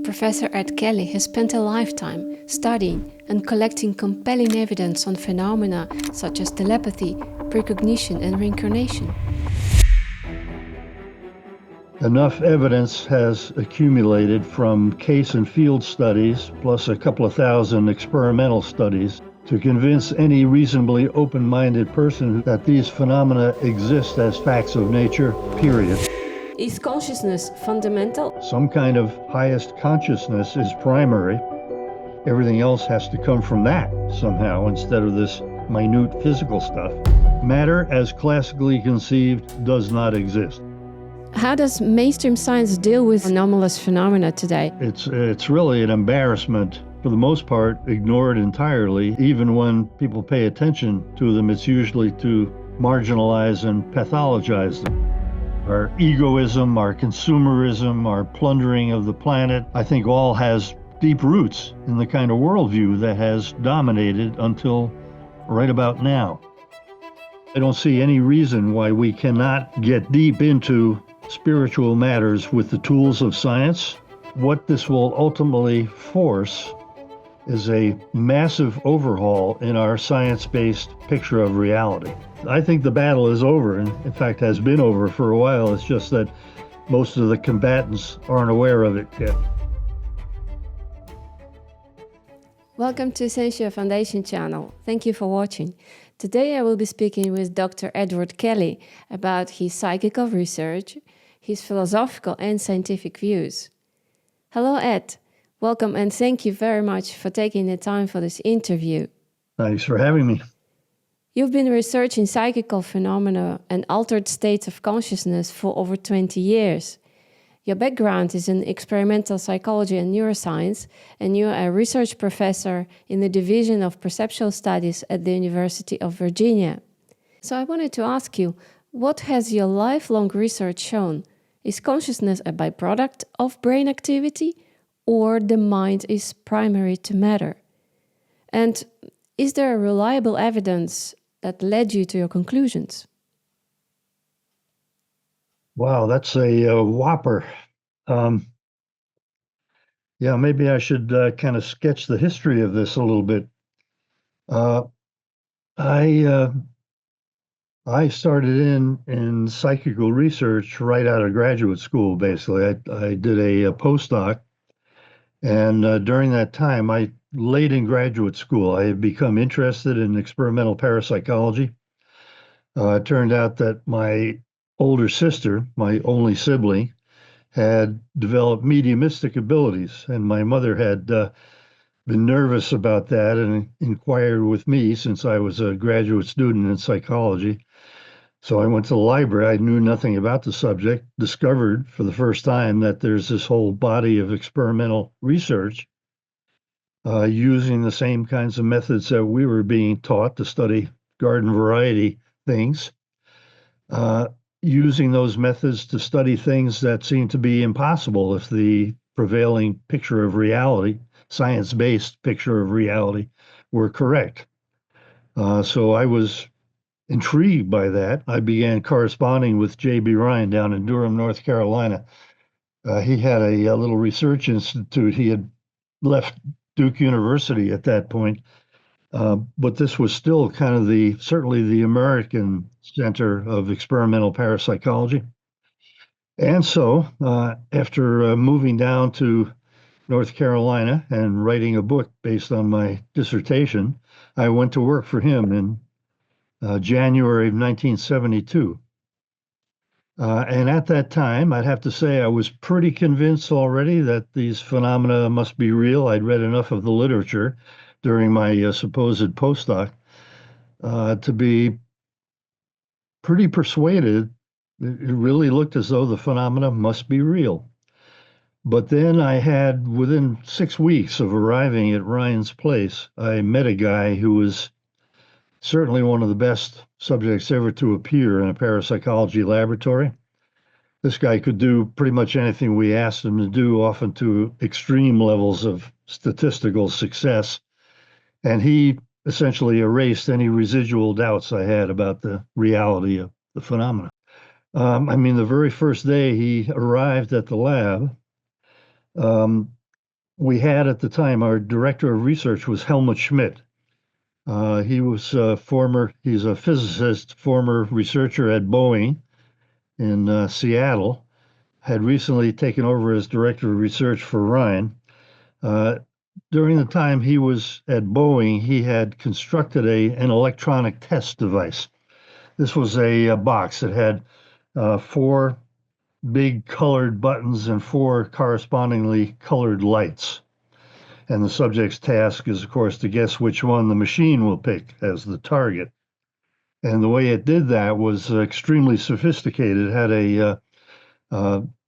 Professor Ed Kelly has spent a lifetime studying and collecting compelling evidence on phenomena such as telepathy, precognition, and reincarnation. Enough evidence has accumulated from case and field studies, plus a couple of thousand experimental studies, to convince any reasonably open-minded person that these phenomena exist as facts of nature, period. Is consciousness fundamental? Some kind of highest consciousness is primary. Everything else has to come from that somehow instead of this minute physical stuff. Matter, as classically conceived, does not exist. How does mainstream science deal with anomalous phenomena today? It's really an embarrassment, for the most part, ignored entirely. Even when people pay attention to them, it's usually to marginalize and pathologize them. Our egoism, our consumerism, our plundering of the planet, I think all has deep roots in the kind of worldview that has dominated until right about now. I don't see any reason why we cannot get deep into spiritual matters with the tools of science. What this will ultimately force is a massive overhaul in our science-based picture of reality. I think the battle is over, and in fact has been over for a while. It's just that most of the combatants aren't aware of it yet. Welcome to Essential Foundation channel. Thank you for watching. Today I will be speaking with Dr. Edward Kelly about his psychical research, his philosophical and scientific views. Hello, Ed. Welcome and thank you very much for taking the time for this interview. Thanks for having me. You've been researching psychical phenomena and altered states of consciousness for over 20 years. Your background is in experimental psychology and neuroscience, and you're a research professor in the Division of Perceptual Studies at the University of Virginia. So I wanted to ask you, what has your lifelong research shown? Is consciousness a byproduct of brain activity, or the mind is primary to matter? And is there reliable evidence that led you to your conclusions? Wow, that's a whopper. Yeah, maybe I should kind of sketch the history of this a little bit. I started in psychical research right out of graduate school, basically. I did a postdoc, and during that time, late in graduate school, I had become interested in experimental parapsychology. It turned out that my older sister, my only sibling, had developed mediumistic abilities, and my mother had been nervous about that and inquired with me since I was a graduate student in psychology. So I went to the library. I knew nothing about the subject, discovered for the first time that there's this whole body of experimental research using the same kinds of methods that we were being taught to study garden variety things, using those methods to study things that seemed to be impossible if the prevailing picture of reality, science-based picture of reality, were correct. So I was intrigued by that. I began corresponding with J.B. Ryan down in Durham, North Carolina. He had a little research institute. He had left Duke University at that point, but this was still kind of certainly the American center of experimental parapsychology. And so after moving down to North Carolina and writing a book based on my dissertation, I went to work for him in January of 1972. And at that time, I'd have to say I was pretty convinced already that these phenomena must be real. I'd read enough of the literature during my supposed postdoc to be pretty persuaded. It really looked as though the phenomena must be real. But then within 6 weeks of arriving at Ryan's place, I met a guy who was certainly one of the best subjects ever to appear in a parapsychology laboratory. This guy could do pretty much anything we asked him to do, often to extreme levels of statistical success. And he essentially erased any residual doubts I had about the reality of the phenomena. The very first day he arrived at the lab, we had at the time, our director of research was Helmut Schmidt. He's a physicist, former researcher at Boeing in Seattle, had recently taken over as director of research for Rhine. During the time he was at Boeing, he had constructed an electronic test device. This was a box that had four big colored buttons and four correspondingly colored lights. And the subject's task is, of course, to guess which one the machine will pick as the target. And the way it did that was extremely sophisticated. It had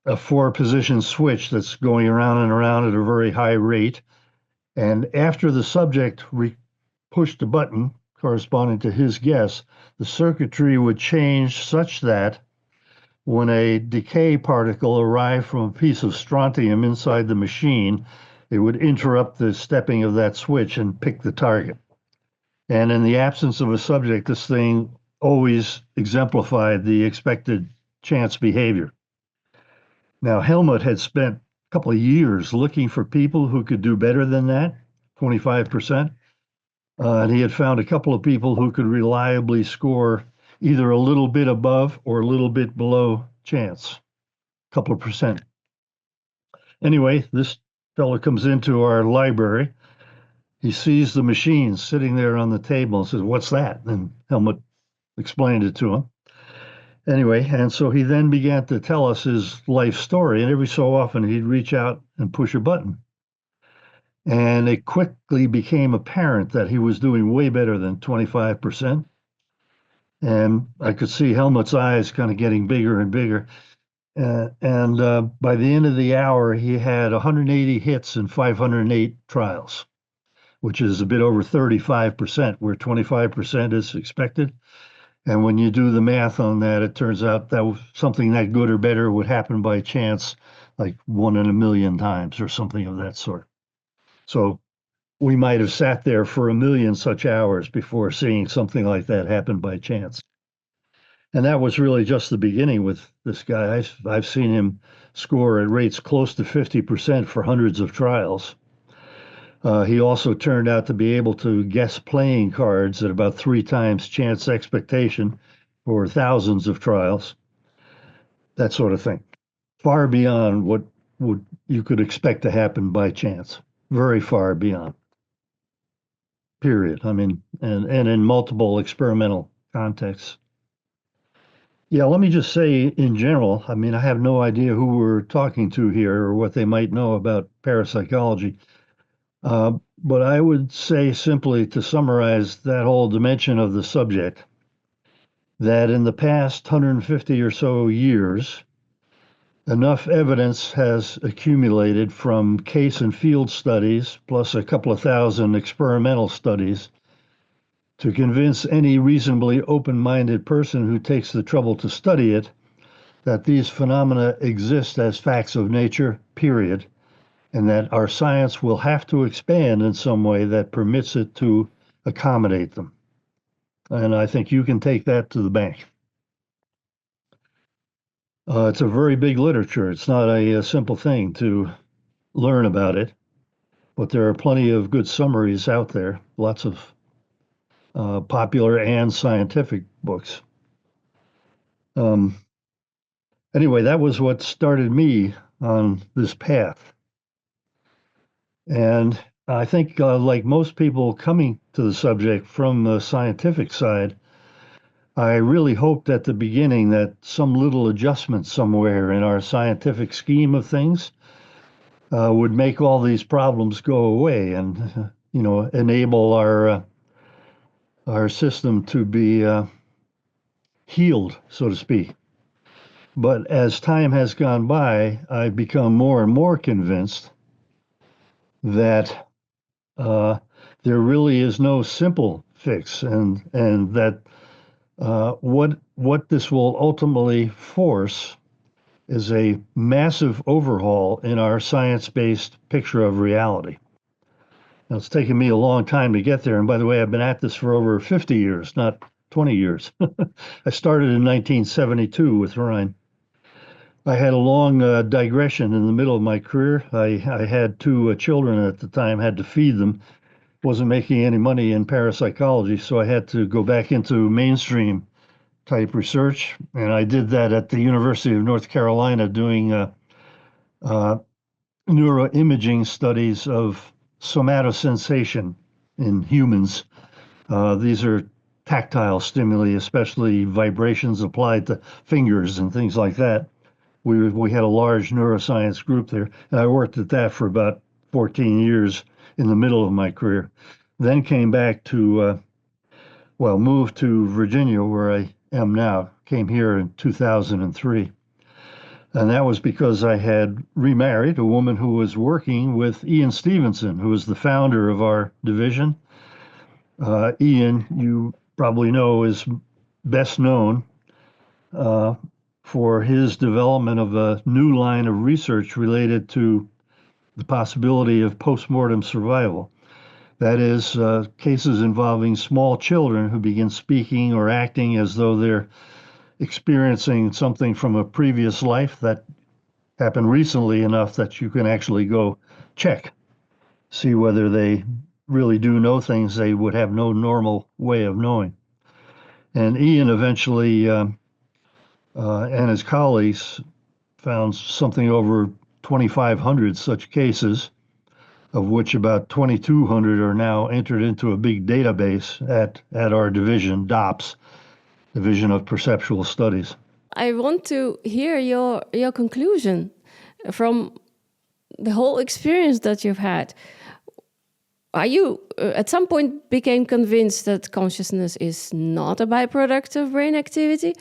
a four-position switch that's going around and around at a very high rate. And after the subject pushed a button corresponding to his guess, the circuitry would change such that when a decay particle arrived from a piece of strontium inside the machine, it would interrupt the stepping of that switch and pick the target. And in the absence of a subject, this thing always exemplified the expected chance behavior. Now, Helmut had spent a couple of years looking for people who could do better than that, 25%. And he had found a couple of people who could reliably score either a little bit above or a little bit below chance, a couple of percent. Anyway, this fellow comes into our library. He sees the machine sitting there on the table and says, "What's that?" And Helmut explained it to him. Anyway, and so he then began to tell us his life story, and every so often he'd reach out and push a button. And it quickly became apparent that he was doing way better than 25%. And I could see Helmut's eyes kind of getting bigger and bigger. And by the end of the hour, he had 180 hits in 508 trials, which is a bit over 35%, where 25% is expected. And when you do the math on that, it turns out that something that good or better would happen by chance, like 1 in a million times or something of that sort. So we might have sat there for a million such hours before seeing something like that happen by chance. And that was really just the beginning with this guy. I've seen him score at rates close to 50% for hundreds of trials. He also turned out to be able to guess playing cards at about 3 times chance expectation for thousands of trials, that sort of thing. Far beyond what you could expect to happen by chance. Very far beyond. Period. I mean, and in multiple experimental contexts. Yeah, let me just say in general, I mean, I have no idea who we're talking to here or what they might know about parapsychology. But I would say simply to summarize that whole dimension of the subject, that in the past 150 or so years, enough evidence has accumulated from case and field studies, plus a couple of thousand experimental studies, to convince any reasonably open-minded person who takes the trouble to study it that these phenomena exist as facts of nature, period, and that our science will have to expand in some way that permits it to accommodate them. And I think you can take that to the bank. It's a very big literature. It's not a simple thing to learn about it, but there are plenty of good summaries out there, lots of popular and scientific books. Anyway, that was what started me on this path. And I think, like most people coming to the subject from the scientific side, I really hoped at the beginning that some little adjustment somewhere in our scientific scheme of things would make all these problems go away and, enable our system to be healed, so to speak. But as time has gone by, I've become more and more convinced that there really is no simple fix, and that what this will ultimately force is a massive overhaul in our science-based picture of reality. Now, it's taken me a long time to get there, and by the way, I've been at this for over 50 years, not 20 years. I started in 1972 with Rhine. I had a long digression in the middle of my career. I had two children at the time, had to feed them, wasn't making any money in parapsychology, so I had to go back into mainstream type research. And I did that at the University of North Carolina doing uh, neuroimaging studies of somatosensation in humans. These are tactile stimuli, especially vibrations applied to fingers and things like that. We had a large neuroscience group there, and I worked at that for about 14 years in the middle of my career. Then came back to moved to Virginia, where I am now. Came here in 2003. And that was because I had remarried a woman who was working with Ian Stevenson, who was the founder of our division. Ian, you probably know, is best known uh, for his development of a new line of research related to the possibility of postmortem survival. That is, cases involving small children who begin speaking or acting as though they're experiencing something from a previous life that happened recently enough that you can actually go check, see whether they really do know things they would have no normal way of knowing. And Ian eventually and his colleagues found something over 2,500 such cases, of which about 2,200 are now entered into a big database at our division, DOPS, Division of Perceptual Studies. I want to hear your conclusion from the whole experience that you've had. Are you at some point became convinced that consciousness is not a byproduct of brain activity?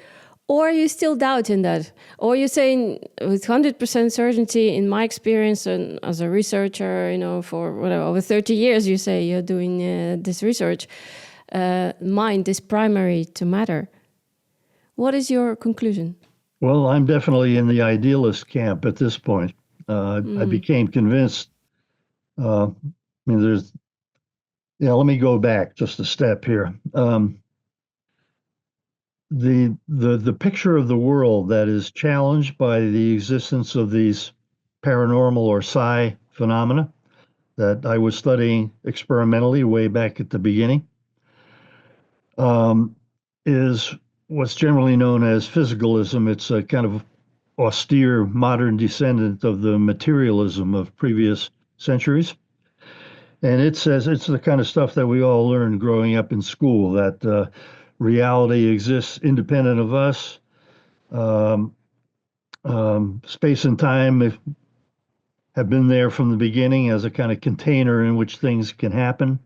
Or are you still doubting that? Or are you saying with 100% certainty, in my experience and as a researcher, for whatever, over 30 years, you say you're doing this research, mind is primary to matter. What is your conclusion? Well, I'm definitely in the idealist camp at this point. I became convinced. Let me go back just a step here. The picture of the world that is challenged by the existence of these paranormal or psi phenomena that I was studying experimentally way back at the beginning is what's generally known as physicalism. It's a kind of austere modern descendant of the materialism of previous centuries. And it says it's the kind of stuff that we all learned growing up in school, that reality exists independent of us. Space and time have been there from the beginning as a kind of container in which things can happen.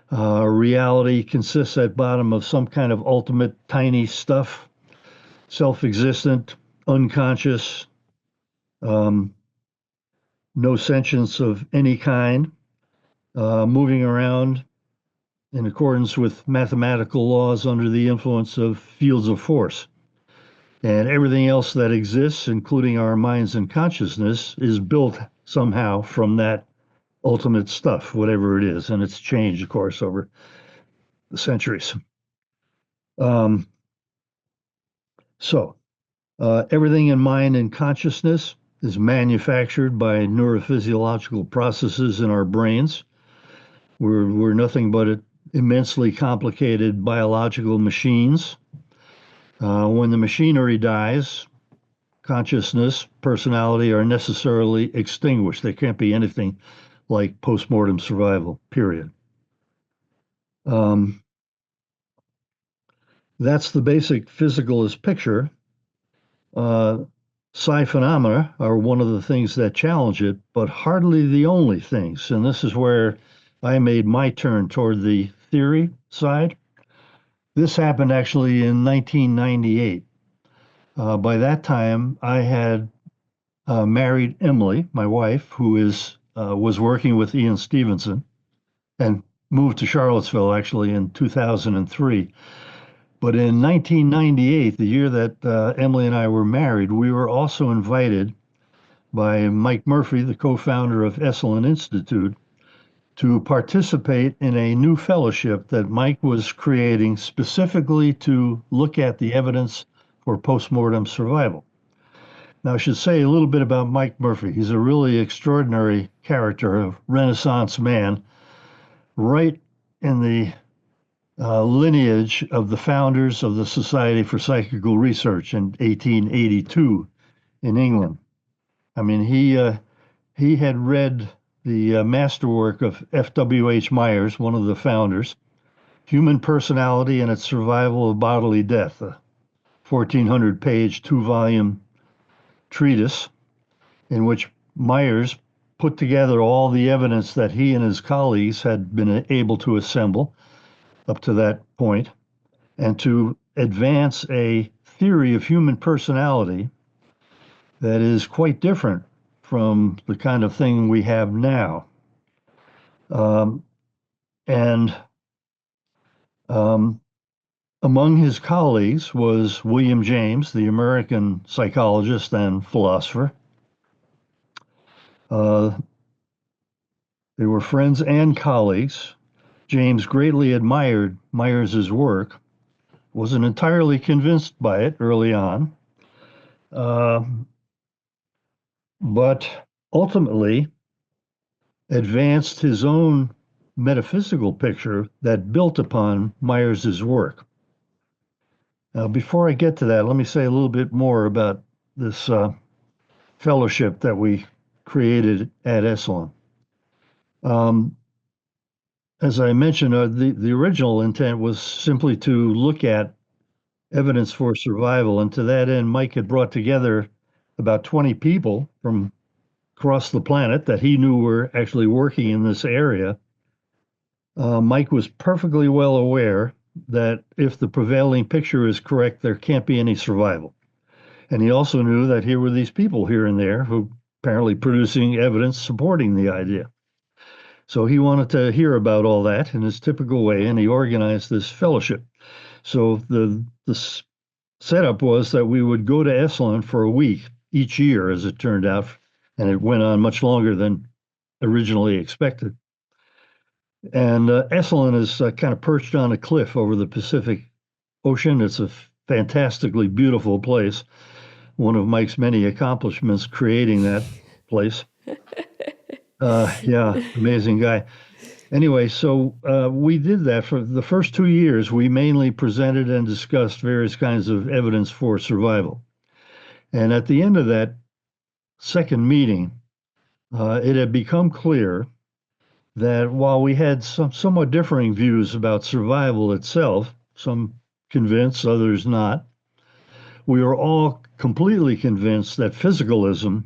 Reality consists at bottom of some kind of ultimate tiny stuff, self-existent, unconscious, no sentience of any kind, moving around in accordance with mathematical laws under the influence of fields of force. And everything else that exists, including our minds and consciousness, is built somehow from that ultimate stuff, whatever it is. And it's changed, of course, over the centuries. Everything in mind and consciousness is manufactured by neurophysiological processes in our brains. We're nothing but immensely complicated biological machines. When the machinery dies, consciousness, personality are necessarily extinguished. There can't be anything like postmortem survival, period. That's the basic physicalist picture. Psi phenomena are one of the things that challenge it, but hardly the only things. And this is where I made my turn toward the theory side. This happened actually in 1998. By that time, I had married Emily, my wife, who was working with Ian Stevenson, and moved to Charlottesville actually in 2003. But in 1998, the year that Emily and I were married, we were also invited by Mike Murphy, the co-founder of Esalen Institute, to participate in a new fellowship that Mike was creating specifically to look at the evidence for postmortem survival. Now, I should say a little bit about Mike Murphy. He's a really extraordinary character, a Renaissance man, right in the lineage of the founders of the Society for Psychical Research in 1882 in England. I mean, he had read the masterwork of F.W.H. Myers, one of the founders, Human Personality and Its Survival of Bodily Death, a 1,400-page, two-volume treatise in which Myers put together all the evidence that he and his colleagues had been able to assemble up to that point and to advance a theory of human personality that is quite different from the kind of thing we have now. Um, and um, Among his colleagues was William James, the American psychologist and philosopher. Uh, they were friends and colleagues. James greatly admired Myers's work, wasn't entirely convinced by it early on, uh, but ultimately advanced his own metaphysical picture that built upon Myers's work. Now, before I get to that, let me say a little bit more about this fellowship that we created at Esalen. As I mentioned, the original intent was simply to look at evidence for survival, and to that end, Mike had brought together about 20 people from across the planet that he knew were actually working in this area. Mike was perfectly well aware that if the prevailing picture is correct, there can't be any survival. And he also knew that here were these people here and there who apparently producing evidence supporting the idea. So he wanted to hear about all that in his typical way, and he organized this fellowship. So the setup was that we would go to Esalen for a week each year, as it turned out, and it went on much longer than originally expected. And Esalen is kind of perched on a cliff over the Pacific Ocean. It's a fantastically beautiful place. One of Mike's many accomplishments creating that place. Yeah, amazing guy. Anyway, so we did that for the first 2 years. We mainly presented and discussed various kinds of evidence for survival. And at the end of that second meeting, it had become clear that while we had some somewhat differing views about survival itself, some convinced, others not, we were all completely convinced that physicalism,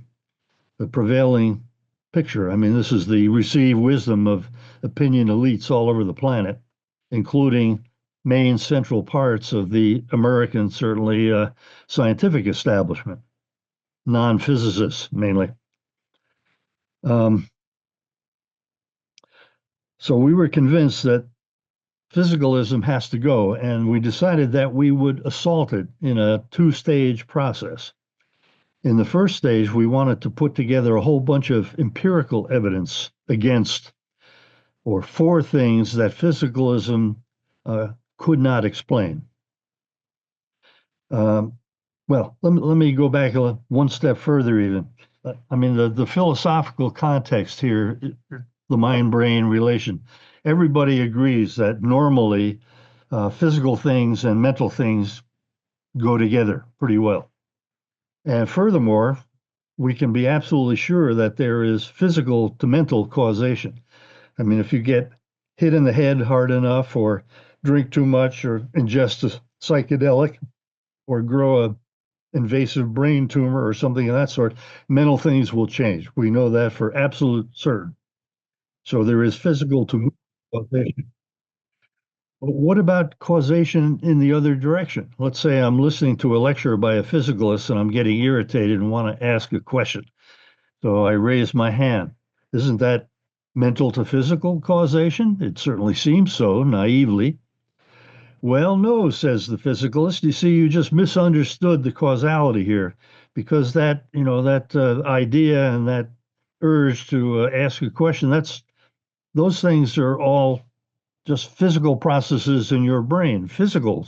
the prevailing picture, I mean, this is the received wisdom of opinion elites all over the planet, including main central parts of the American, certainly scientific establishment, non-physicists mainly. Um, so we were convinced that physicalism has to go, and we decided that we would assault it in a two-stage process. In the first stage, we wanted to put together a whole bunch of empirical evidence against or for things that physicalism could not explain. Um, let me go back one step further even. I mean, the philosophical context here, the mind-brain relation, everybody agrees that normally physical things and mental things go together pretty well. And furthermore, we can be absolutely sure that there is physical to mental causation. I mean, if you get hit in the head hard enough, or drink too much, or ingest a psychedelic, or grow a invasive brain tumor or something of that sort, mental things will change. We know that for absolute certain. So there is physical to mental causation. But what about causation in the other direction? Let's say I'm listening to a lecture by a physicalist and I'm getting irritated and want to ask a question. So I raise my hand. Isn't that mental to physical causation? It certainly seems so, naively. Well, no, says the physicalist. You see, you just misunderstood the causality here, because that idea and that urge to ask a question, those things are all just physical processes in your brain. Physical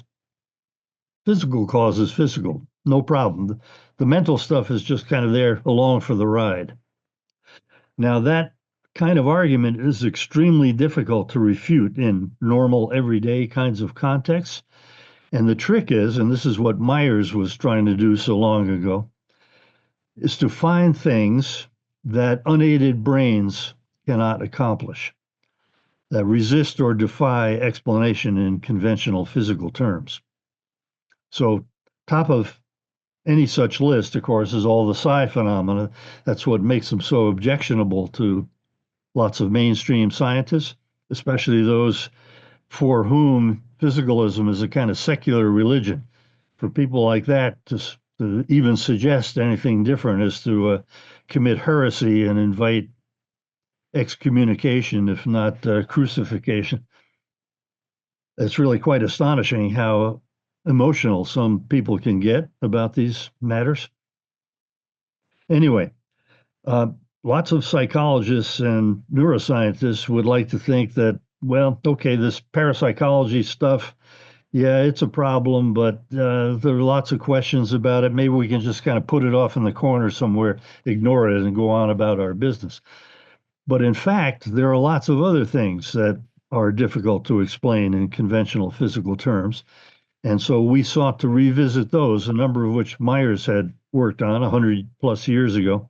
causes physical, no problem. The mental stuff is just kind of there along for the ride. Now, that kind of argument is extremely difficult to refute in normal, everyday kinds of contexts. And the trick is, and this is what Myers was trying to do so long ago, is to find things that unaided brains cannot accomplish, that resist or defy explanation in conventional physical terms. So, top of any such list, of course, is all the psi phenomena. That's what makes them so objectionable to lots of mainstream scientists, especially those for whom physicalism is a kind of secular religion. For people like that to even suggest anything different is to commit heresy and invite excommunication, if not crucifixion. It's really quite astonishing how emotional some people can get about these matters. Anyway, uh, lots of psychologists and neuroscientists would like to think that, well, okay, this parapsychology stuff, yeah, it's a problem, but there are lots of questions about it. Maybe we can just kind of put it off in the corner somewhere, ignore it, and go on about our business. But in fact, there are lots of other things that are difficult to explain in conventional physical terms. And so we sought to revisit those, a number of which Myers had worked on 100 plus years ago,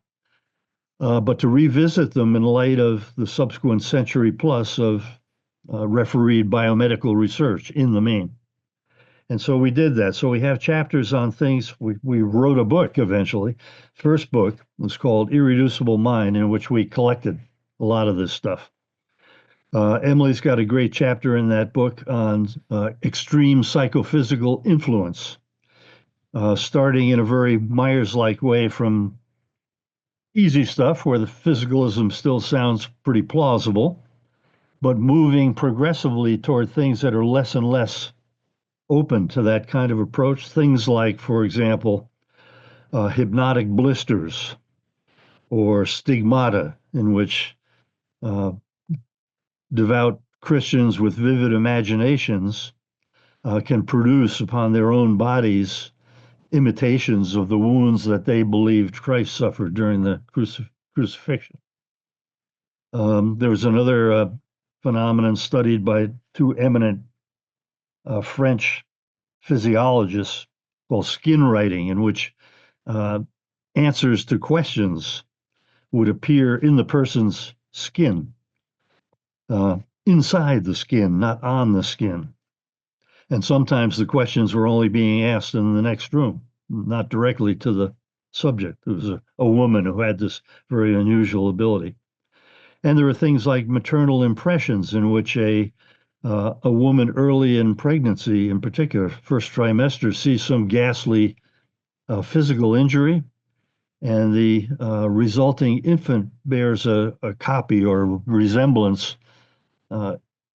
but to revisit them in light of the subsequent century plus of refereed biomedical research in the main. And so we did that. So we have chapters on things. We wrote a book eventually. First book was called Irreducible Mind, in which we collected a lot of this stuff. Emily's got a great chapter in that book on extreme psychophysical influence, starting in a very Myers-like way from easy stuff where the physicalism still sounds pretty plausible, but moving progressively toward things that are less and less open to that kind of approach. Things like, for example, hypnotic blisters or stigmata, in which devout Christians with vivid imaginations can produce upon their own bodies imitations of the wounds that they believed Christ suffered during the crucifixion. There was another phenomenon studied by two eminent French physiologists called skin writing, in which answers to questions would appear in the person's skin, inside the skin, not on the skin. And sometimes the questions were only being asked in the next room, not directly to the subject. It was a woman who had this very unusual ability. And there are things like maternal impressions, in which a woman early in pregnancy, in particular, first trimester, sees some ghastly physical injury, and the resulting infant bears a copy or resemblance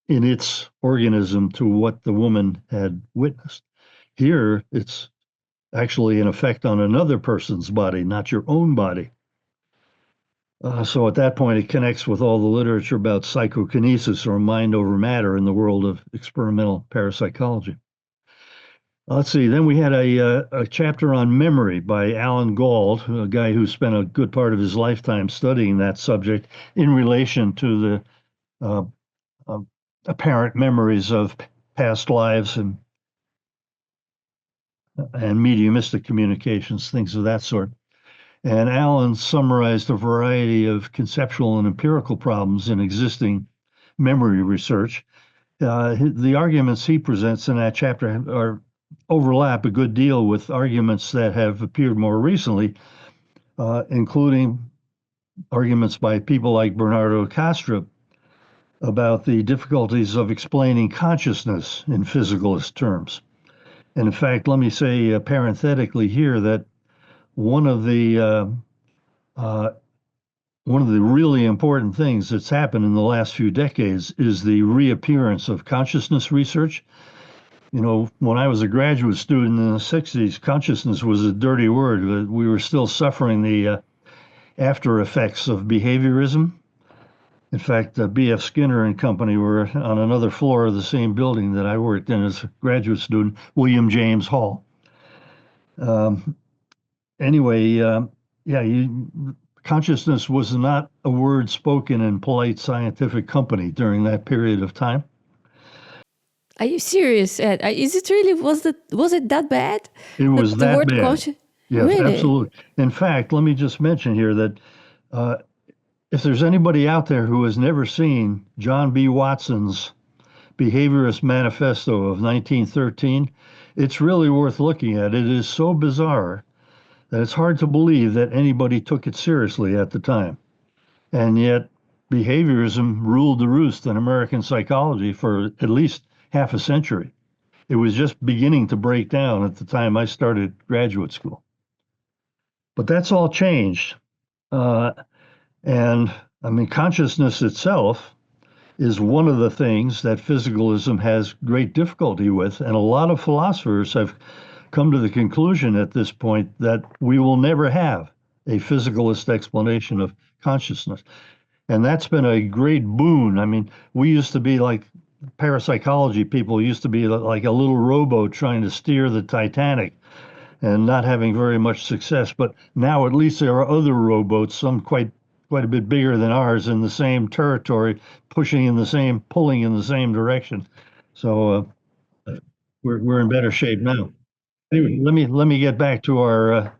in its organism to what the woman had witnessed. Here, it's actually an effect on another person's body, not your own body. So at that point, it connects with all the literature about psychokinesis, or mind over matter, in the world of experimental parapsychology. Let's see. Then we had a chapter on memory by Alan Gauld, a guy who spent a good part of his lifetime studying that subject in relation to the apparent memories of past lives and mediumistic communications, things of that sort. And Alan summarized a variety of conceptual and empirical problems in existing memory research. The arguments he presents in that chapter overlap a good deal with arguments that have appeared more recently, including arguments by people like Bernardo Kastrup about the difficulties of explaining consciousness in physicalist terms. And in fact, let me say parenthetically here that one of the really important things that's happened in the last few decades is the reappearance of consciousness research. You know, when I was a graduate student in the 60s, consciousness was a dirty word. We were still suffering the after effects of behaviorism. In fact, B.F. Skinner and company were on another floor of the same building that I worked in as a graduate student, William James Hall. anyway, yeah, consciousness was not a word spoken in polite scientific company during that period of time. Are you serious, Ed? Is it really, was it that bad? It That was the that word bad. conscious, Yes, really? absolutely. In fact, let me just mention here that uh, if there's anybody out there who has never seen John B. Watson's Behaviorist Manifesto of 1913, it's really worth looking at. It is so bizarre that it's hard to believe that anybody took it seriously at the time. And yet, behaviorism ruled the roost in American psychology for at least half a century. It was just beginning to break down at the time I started graduate school. But that's all changed. Uh, and I mean, consciousness itself is one of the things that physicalism has great difficulty with. And a lot of philosophers have come to the conclusion at this point that we will never have a physicalist explanation of consciousness. And that's been a great boon. I mean, we used to be like parapsychology people used to be like a little rowboat trying to steer the Titanic and not having very much success. But now at least there are other rowboats, some quite a bit bigger than ours, in the same territory, pulling in the same direction. So we're in better shape now. Anyway, let me get back to our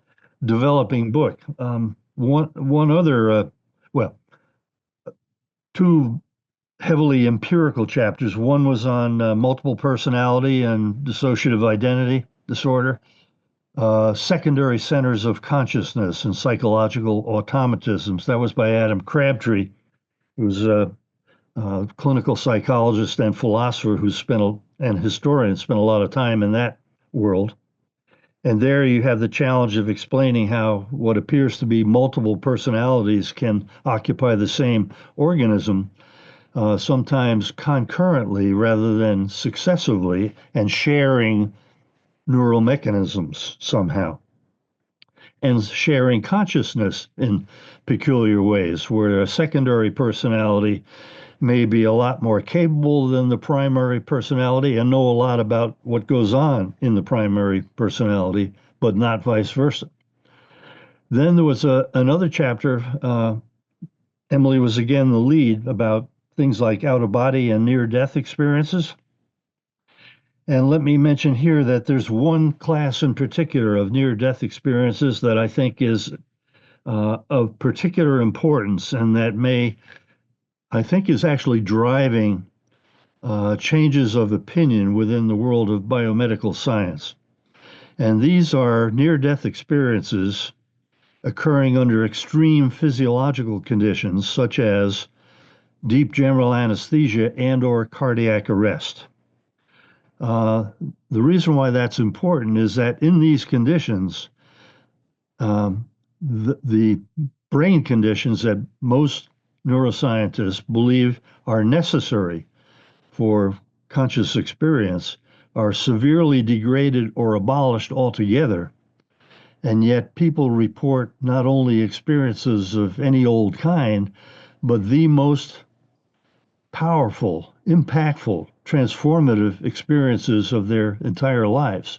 developing book. One other well, two heavily empirical chapters. One was on multiple personality and dissociative identity disorder, secondary centers of consciousness and psychological automatisms. That was by Adam Crabtree, who's a clinical psychologist and philosopher and historian, spent a lot of time in that world. And there you have the challenge of explaining how what appears to be multiple personalities can occupy the same organism, sometimes concurrently rather than successively, and sharing neural mechanisms somehow, and sharing consciousness in peculiar ways, where a secondary personality may be a lot more capable than the primary personality and know a lot about what goes on in the primary personality, but not vice versa. Then there was another chapter. Emily was again the lead about things like out of body and near death experiences. And let me mention here that there's one class in particular of near death experiences that I think is of particular importance and that I think, is actually driving changes of opinion within the world of biomedical science. And these are near death experiences occurring under extreme physiological conditions, such as deep general anesthesia and or cardiac arrest. Uh, the reason why that's important is that in these conditions, the brain conditions that most neuroscientists believe are necessary for conscious experience are severely degraded or abolished altogether. And yet, people report not only experiences of any old kind, but the most powerful, impactful, transformative experiences of their entire lives.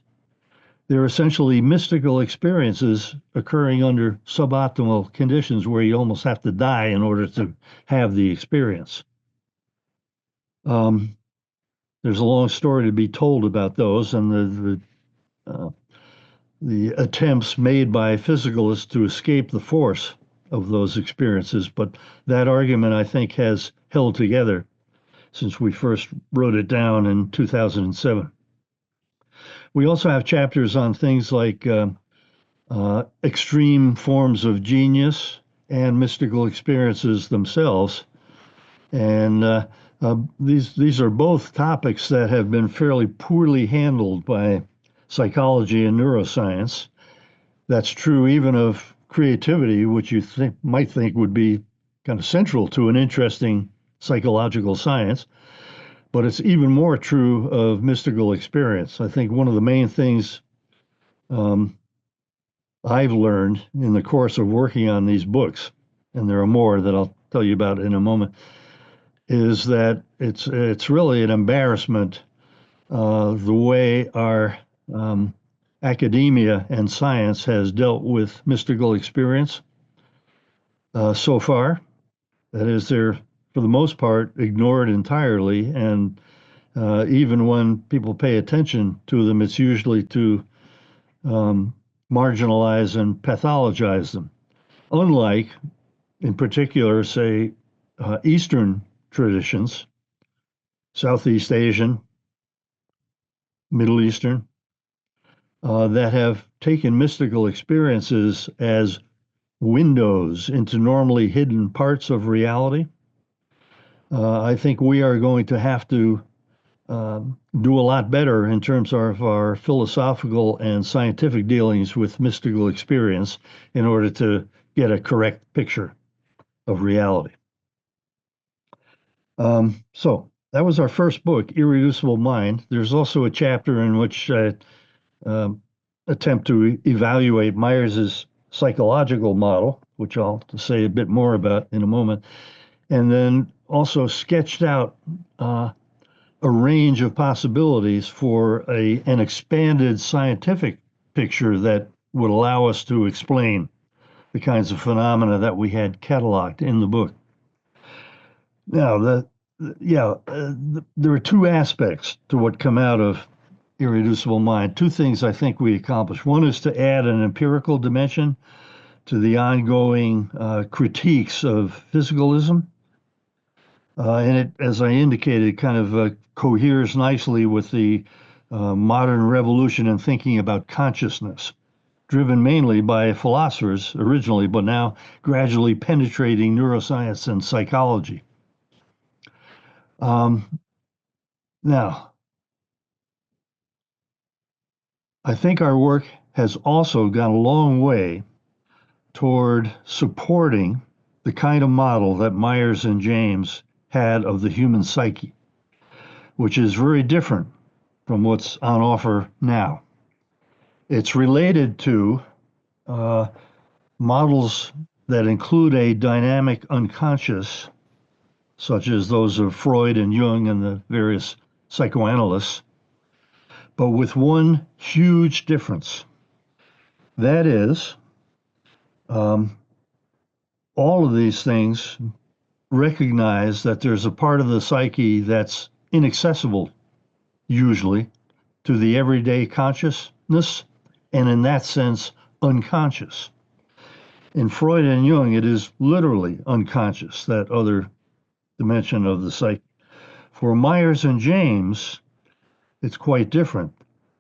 They're essentially mystical experiences occurring under suboptimal conditions where you almost have to die in order to have the experience. Um, there's a long story to be told about those and the attempts made by physicalists to escape the force of those experiences. But that argument, I think, has held together since we first wrote it down in 2007. We also have chapters on things like extreme forms of genius and mystical experiences themselves. And these are both topics that have been fairly poorly handled by psychology and neuroscience. That's true even of creativity, which might think would be kind of central to an interesting psychological science. But it's even more true of mystical experience. I think one of the main things um, I've learned in the course of working on these books, and there are more that I'll tell you about in a moment, is that it's really an embarrassment the way our um, academia and science has dealt with mystical experience so far. That is, they're, for the most part, ignored entirely. And even when people pay attention to them, it's usually to um, marginalize and pathologize them. Unlike, in particular, say, Eastern traditions, Southeast Asian, Middle Eastern, that have taken mystical experiences as windows into normally hidden parts of reality. I think we are going to have to do a lot better in terms of our philosophical and scientific dealings with mystical experience in order to get a correct picture of reality. So that was our first book, Irreducible Mind. There's also a chapter in which I attempt to evaluate Myers's psychological model, which I'll say a bit more about in a moment, and then also sketched out a range of possibilities for an expanded scientific picture that would allow us to explain the kinds of phenomena that we had cataloged in the book. Now, there are two aspects to what come out of Irreducible Mind. Two things I think we accomplished. One is to add an empirical dimension to the ongoing critiques of physicalism. And it, as I indicated, kind of coheres nicely with the modern revolution in thinking about consciousness, driven mainly by philosophers originally, but now gradually penetrating neuroscience and psychology. Now, I think our work has also gone a long way toward supporting the kind of model that Myers and James had of the human psyche, which is very different from what's on offer now. It's related to models that include a dynamic unconscious, such as those of Freud and Jung and the various psychoanalysts, but with one huge difference. That is, all of these things recognize that there's a part of the psyche that's inaccessible, usually, to the everyday consciousness, and in that sense, unconscious. In Freud and Jung, it is literally unconscious, that other dimension of the psyche. For Myers and James, it's quite different.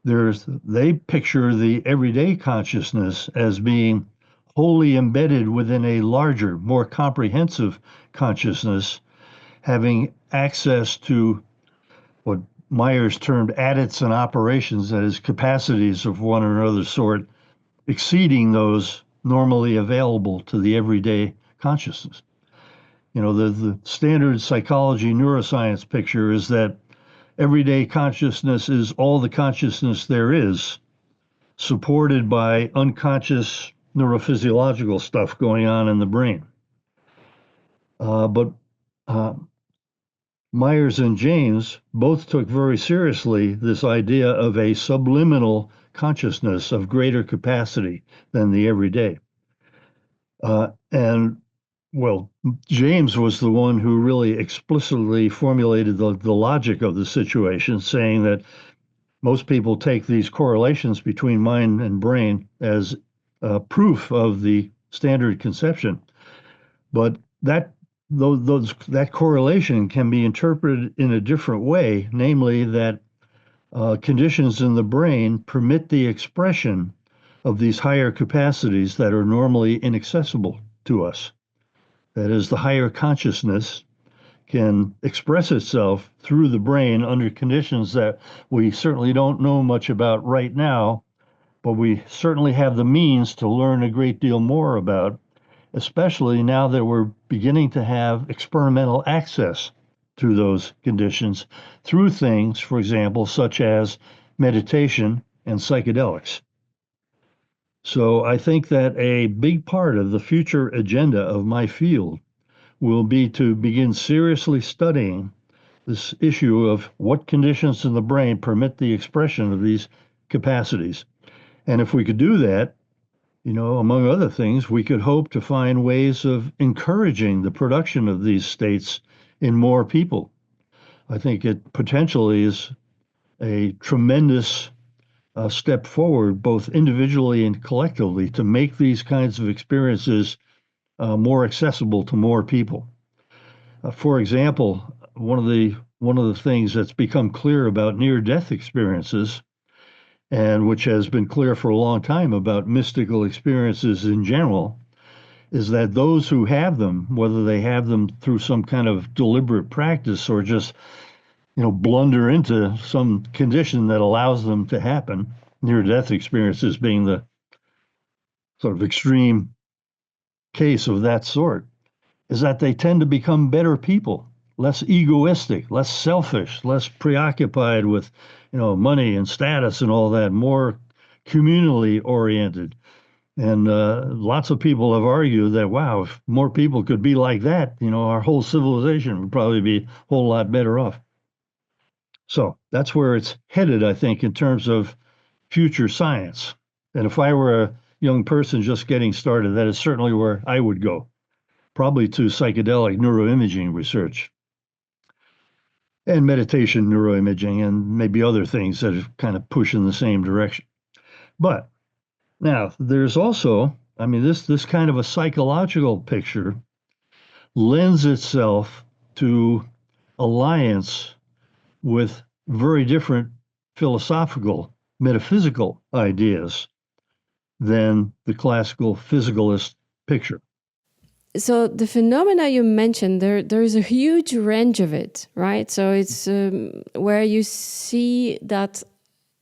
They picture the everyday consciousness as being wholly embedded within a larger, more comprehensive consciousness, having access to what Myers termed adits and operations, that is, capacities of one or another sort, exceeding those normally available to the everyday consciousness. You know, the standard psychology neuroscience picture is that everyday consciousness is all the consciousness there is, supported by unconscious neurophysiological stuff going on in the brain. But Myers and James both took very seriously this idea of a subliminal consciousness of greater capacity than the everyday. And well, James was the one who really explicitly formulated the logic of the situation, saying that most people take these correlations between mind and brain as proof of the standard conception. But that correlation can be interpreted in a different way, namely that conditions in the brain permit the expression of these higher capacities that are normally inaccessible to us. That is, the higher consciousness can express itself through the brain under conditions that we certainly don't know much about right now, but we certainly have the means to learn a great deal more about, especially now that we're beginning to have experimental access to those conditions through things, for example, such as meditation and psychedelics. So I think that a big part of the future agenda of my field will be to begin seriously studying this issue of what conditions in the brain permit the expression of these capacities. And if we could do that, among other things, we could hope to find ways of encouraging the production of these states in more people. I think it potentially is a tremendous step forward, both individually and collectively, to make these kinds of experiences more accessible to more people. For example, one of the things that's become clear about near-death experiences, and which has been clear for a long time about mystical experiences in general, is that those who have them, whether they have them through some kind of deliberate practice or just blunder into some condition that allows them to happen, near-death experiences being the sort of extreme case of that sort, is that they tend to become better people, less egoistic, less selfish, less preoccupied with, money and status and all that, more communally oriented. And lots of people have argued that, wow, if more people could be like that, our whole civilization would probably be a whole lot better off. So that's where it's headed, I think, in terms of future science. And if I were a young person just getting started, that is certainly where I would go, probably to psychedelic neuroimaging research and meditation neuroimaging and maybe other things that kind of push in the same direction. But now there's also, this kind of a psychological picture lends itself to alliance with very different philosophical, metaphysical ideas than the classical physicalist picture. So the phenomena you mentioned, there is a huge range of it, right? So it's where you see that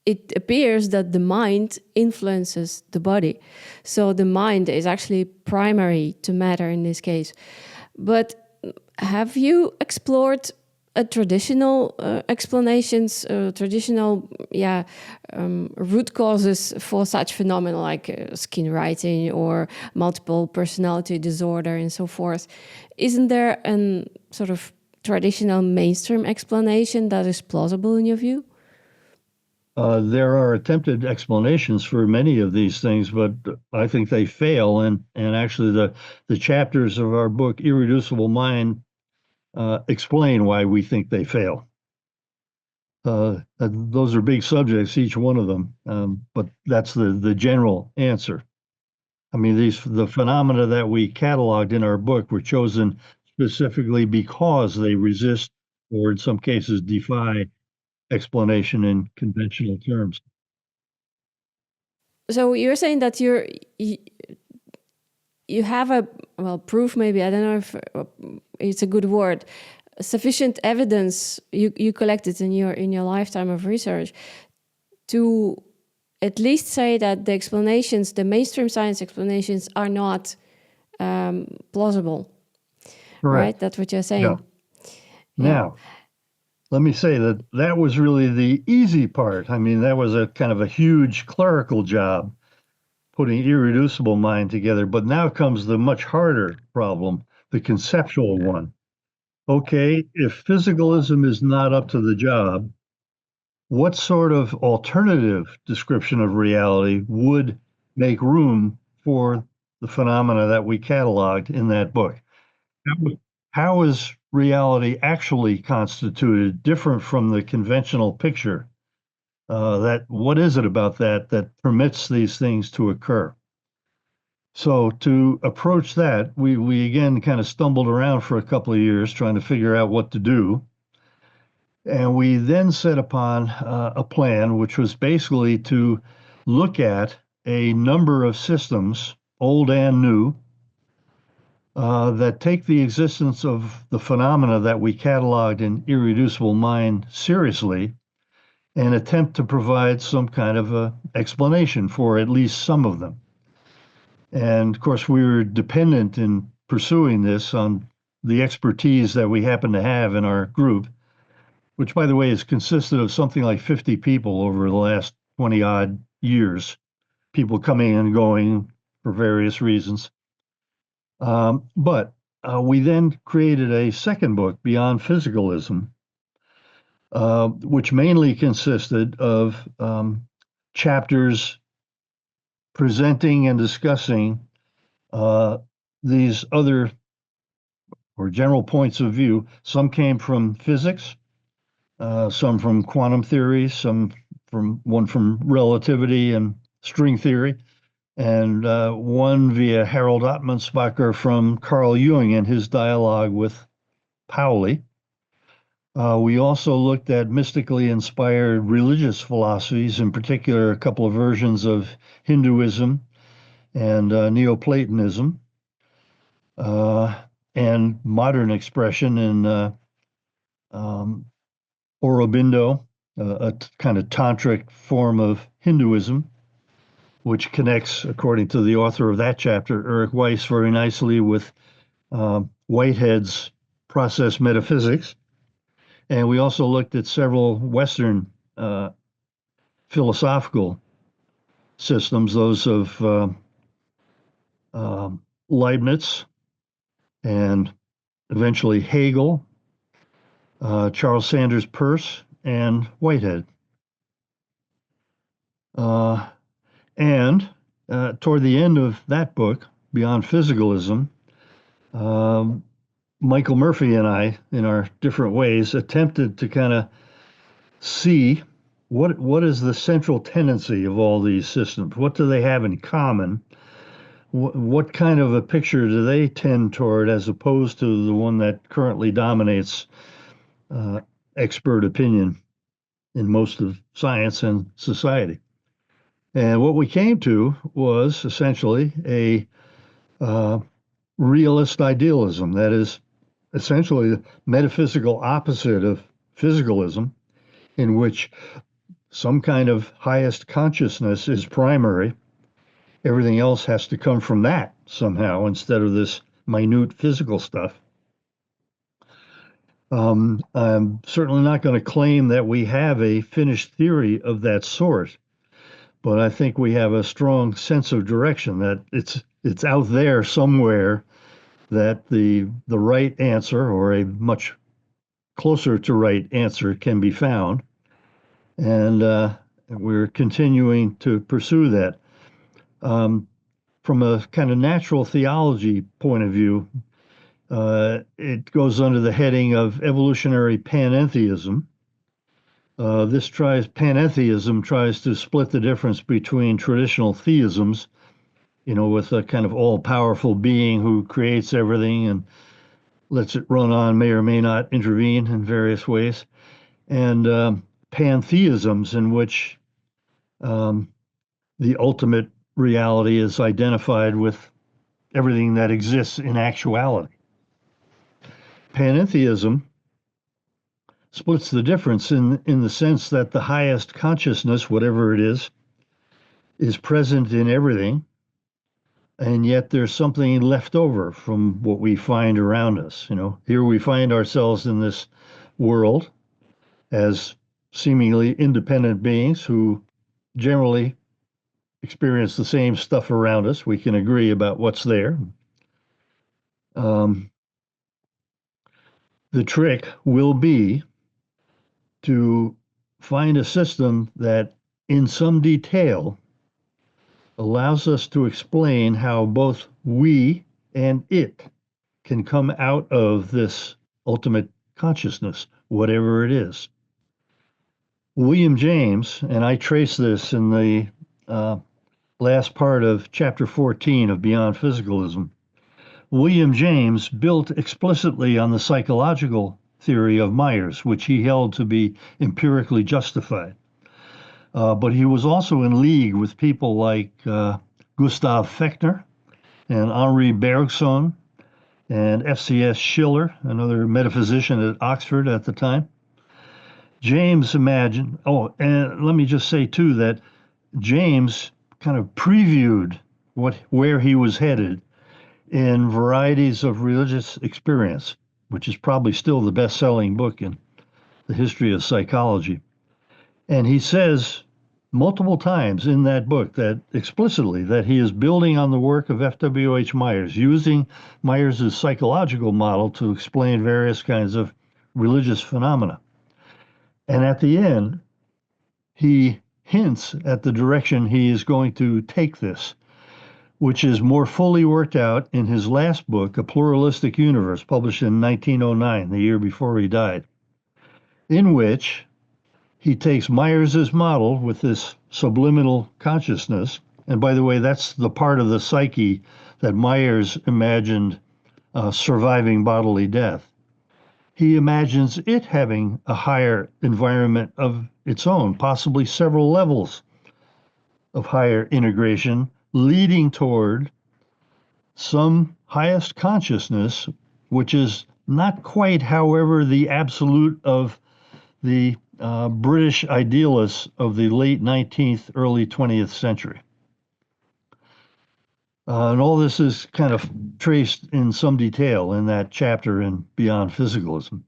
it appears that the mind influences the body. So the mind is actually primary to matter in this case. But have you explored traditional explanations, traditional root causes for such phenomena like skin writing or multiple personality disorder and so forth? Isn't there a sort of traditional mainstream explanation that is plausible in your view? There are attempted explanations for many of these things, but I think they fail. And actually, the chapters of our book, Irreducible Mind, explain why we think they fail. Those are big subjects, each one of them, but that's the general answer. The phenomena that we cataloged in our book were chosen specifically because they resist, or in some cases defy, explanation in conventional terms. So you're saying that you have proof, maybe, I don't know if it's a good word, sufficient evidence you collected in your lifetime of research to at least say that the explanations, the mainstream science explanations, are not plausible. Correct. Right? That's what you're saying. Yeah. Now, let me say that was really the easy part. That was a kind of a huge clerical job, putting Irreducible Mind together. But now comes the much harder problem, the conceptual one. Okay, if physicalism is not up to the job, what sort of alternative description of reality would make room for the phenomena that we cataloged in that book? How is reality actually constituted different from the conventional picture? What is it about that permits these things to occur? So to approach that, we again kind of stumbled around for a couple of years trying to figure out what to do. And we then set upon a plan, which was basically to look at a number of systems, old and new, that take the existence of the phenomena that we cataloged in Irreducible Mind seriously and attempt to provide some kind of a explanation for at least some of them. And of course, we were dependent in pursuing this on the expertise that we happen to have in our group, which, by the way, has consisted of something like 50 people over the last 20 odd years, people coming and going for various reasons. But we then created a second book, Beyond Physicalism, which mainly consisted of chapters presenting and discussing these other or general points of view. Some came from physics, some from quantum theory, one from relativity and string theory, and one via Harold Ottmansbacher from Carl Jung and his dialogue with Pauli. We also looked at mystically inspired religious philosophies, in particular, a couple of versions of Hinduism and Neoplatonism, and modern expression in Aurobindo, a kind of tantric form of Hinduism, which connects, according to the author of that chapter, Eric Weiss, very nicely with Whitehead's process metaphysics. And we also looked at several Western philosophical systems, those of Leibniz and eventually Hegel, Charles Sanders Peirce, and Whitehead. And toward the end of that book, Beyond Physicalism, Michael Murphy and I, in our different ways, attempted to kind of see what is the central tendency of all these systems? What do they have in common? What kind of a picture do they tend toward as opposed to the one that currently dominates expert opinion in most of science and society? And what we came to was essentially a realist idealism, that is essentially the metaphysical opposite of physicalism, in which some kind of highest consciousness is primary. Everything else has to come from that somehow instead of this minute physical stuff. I'm certainly not going to claim that we have a finished theory of that sort, but I think we have a strong sense of direction that it's out there somewhere, that the right answer, or a much closer to right answer, can be found. And we're continuing to pursue that. From a kind of natural theology point of view, it goes under the heading of evolutionary panentheism. Panentheism tries to split the difference between traditional theisms, with a kind of all-powerful being who creates everything and lets it run on, may or may not intervene in various ways, and pantheisms in which the ultimate reality is identified with everything that exists in actuality. Panentheism splits the difference in the sense that the highest consciousness, whatever it is present in everything, and yet there's something left over from what we find around us. Here we find ourselves in this world as seemingly independent beings who generally experience the same stuff around us. We can agree about what's there. The trick will be to find a system that, in some detail, allows us to explain how both we and it can come out of this ultimate consciousness, whatever it is. William James, and I trace this in the last part of chapter 14 of Beyond Physicalism, William James built explicitly on the psychological theory of Myers, which he held to be empirically justified. But he was also in league with people like Gustav Fechner and Henri Bergson and F.C.S. Schiller, another metaphysician at Oxford at the time. James imagined, and let me just say too that James kind of previewed where he was headed in Varieties of Religious Experience, which is probably still the best-selling book in the history of psychology. And he says multiple times in that book that explicitly that he is building on the work of F.W.H. Myers, using Myers' psychological model to explain various kinds of religious phenomena. And at the end, he hints at the direction he is going to take this, which is more fully worked out in his last book, A Pluralistic Universe, published in 1909, the year before he died, in which he takes Myers's model with this subliminal consciousness. And by the way, that's the part of the psyche that Myers imagined surviving bodily death. He imagines it having a higher environment of its own, possibly several levels of higher integration, leading toward some highest consciousness, which is not quite, however, the absolute of the British idealists of the late 19th, early 20th century. And all this is kind of traced in some detail in that chapter in Beyond Physicalism.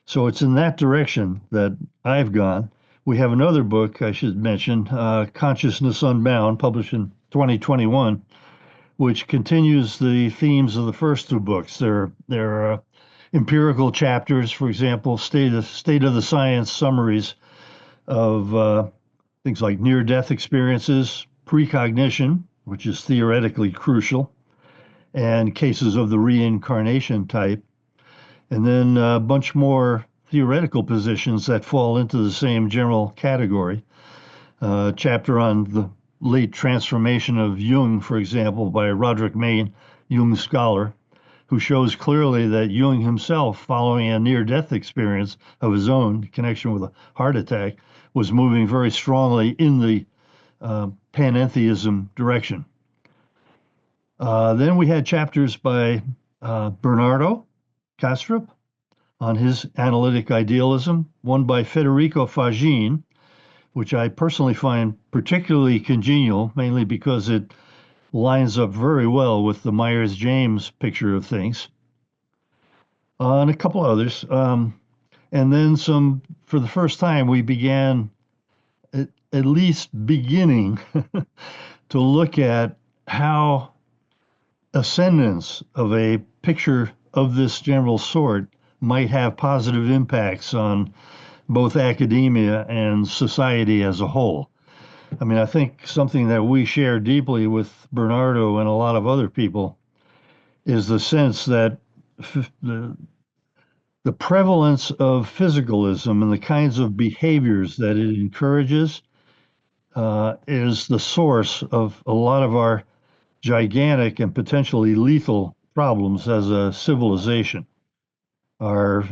So it's in that direction that I've gone. We have another book I should mention, Consciousness Unbound, published in 2021, which continues the themes of the first two books. There are empirical chapters, for example, state of the science summaries of things like near-death experiences, precognition, which is theoretically crucial, and cases of the reincarnation type, and then a bunch more theoretical positions that fall into the same general category. Chapter on the late transformation of Jung, for example, by Roderick Mayne, Jung's scholar, who shows clearly that Jung himself, following a near-death experience of his own, in connection with a heart attack, was moving very strongly in the panentheism direction. Then we had chapters by Bernardo Kastrup on his analytic idealism, one by Federico Fagin, which I personally find particularly congenial, mainly because it lines up very well with the Myers-James picture of things, and a couple others. And then some, for the first time, we began at least beginning to look at how ascendance of a picture of this general sort might have positive impacts on both academia and society as a whole. I mean, I think something that we share deeply with Bernardo and a lot of other people is the sense that the prevalence of physicalism and the kinds of behaviors that it encourages is the source of a lot of our gigantic and potentially lethal problems as a civilization. Our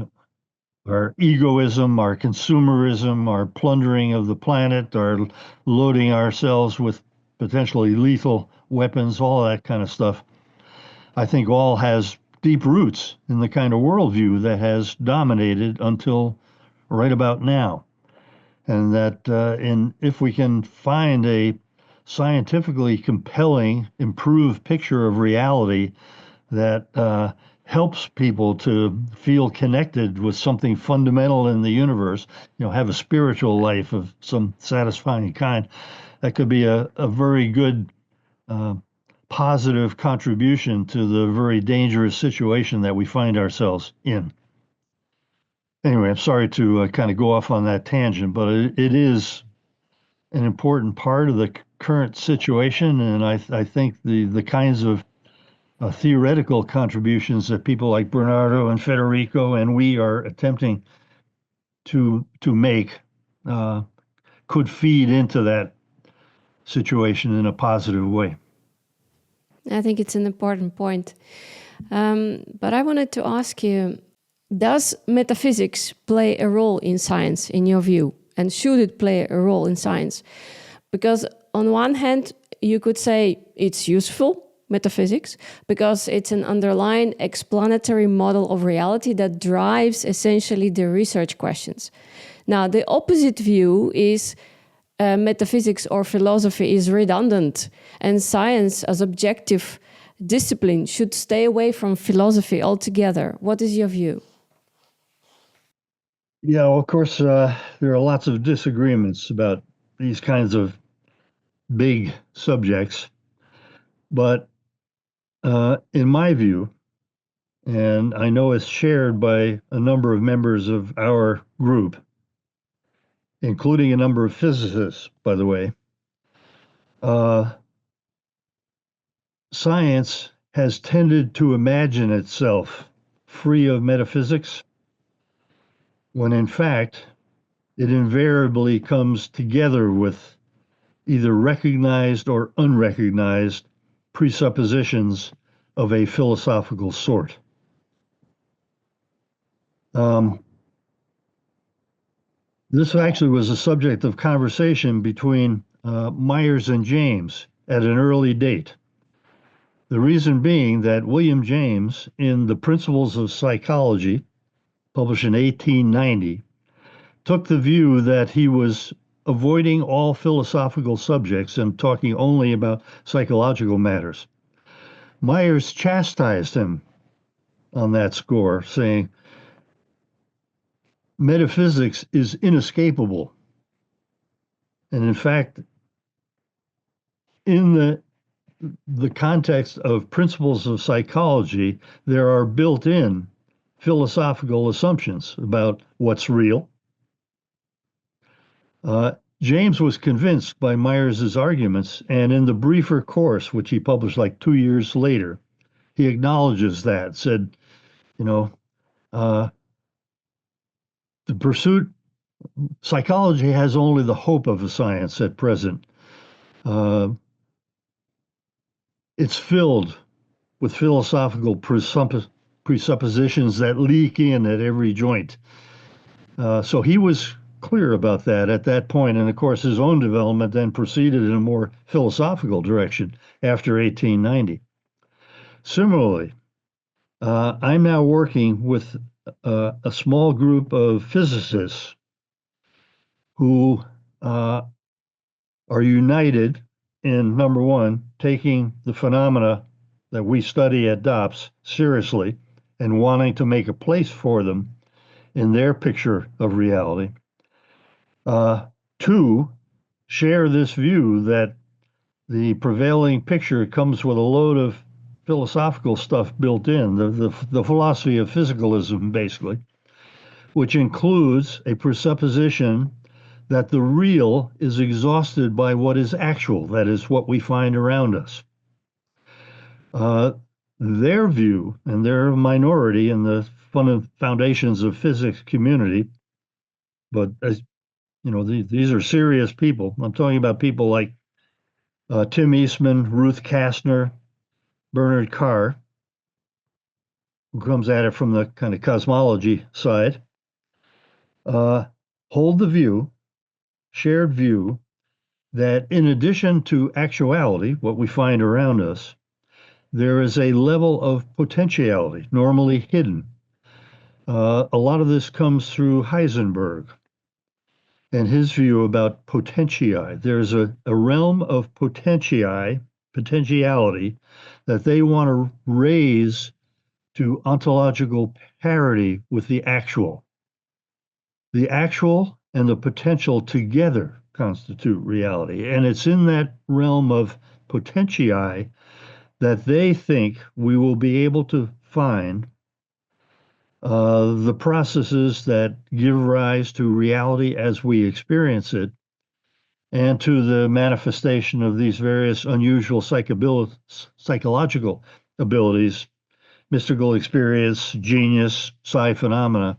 egoism, our consumerism, our plundering of the planet, our loading ourselves with potentially lethal weapons, all that kind of stuff, I think all has deep roots in the kind of worldview that has dominated until right about now. And that if we can find a scientifically compelling, improved picture of reality that helps people to feel connected with something fundamental in the universe, have a spiritual life of some satisfying kind, that could be a very good positive contribution to the very dangerous situation that we find ourselves in. Anyway, I'm sorry to kind of go off on that tangent, but it is an important part of the current situation, and I think the kinds of theoretical contributions that people like Bernardo and Federico and we are attempting to make could feed into that situation in a positive way. I think it's an important point. But I wanted to ask you, does metaphysics play a role in science, in your view? And should it play a role in science? Because on one hand, you could say it's useful, metaphysics, because it's an underlying explanatory model of reality that drives essentially the research questions. Now, the opposite view is metaphysics or philosophy is redundant, and science as objective discipline should stay away from philosophy altogether. What is your view? Yeah, well, of course, there are lots of disagreements about these kinds of big subjects. But in my view, and I know it's shared by a number of members of our group, including a number of physicists, by the way, uh, science has tended to imagine itself free of metaphysics, when in fact it invariably comes together with either recognized or unrecognized presuppositions of a philosophical sort. This actually was a subject of conversation between Myers and James at an early date. The reason being that William James, in The Principles of Psychology, published in 1890, took the view that he was avoiding all philosophical subjects and talking only about psychological matters. Myers chastised him on that score, saying, metaphysics is inescapable. And in fact, in the context of principles of psychology, there are built-in philosophical assumptions about what's real. James was convinced by Myers's arguments, and in the briefer course, which he published like 2 years later, he acknowledges that, said, you know, the pursuit, psychology has only the hope of a science at present. It's filled with philosophical presuppositions that leak in at every joint. So he was clear about that at that point, and of course his own development then proceeded in a more philosophical direction after 1890. Similarly, I'm now working with a small group of physicists who are united in, number one, taking the phenomena that we study at DOPS seriously and wanting to make a place for them in their picture of reality. Two, share this view that the prevailing picture comes with a load of philosophical stuff built in, the philosophy of physicalism, basically, which includes a presupposition that the real is exhausted by what is actual, that is, what we find around us. Their view, and they're a minority in the foundations of physics community, but as you know, these are serious people. I'm talking about people like Tim Eastman, Ruth Kastner, Bernard Carr, who comes at it from the kind of cosmology side, hold the view, shared view, that in addition to actuality, what we find around us, there is a level of potentiality, normally hidden. A lot of this comes through Heisenberg and his view about potentiae. There's a realm of potentiality that they want to raise to ontological parity with the actual. The actual and the potential together constitute reality. And it's in that realm of potentiae that they think we will be able to find the processes that give rise to reality as we experience it, and to the manifestation of these various unusual psychological abilities, mystical experience, genius, psi phenomena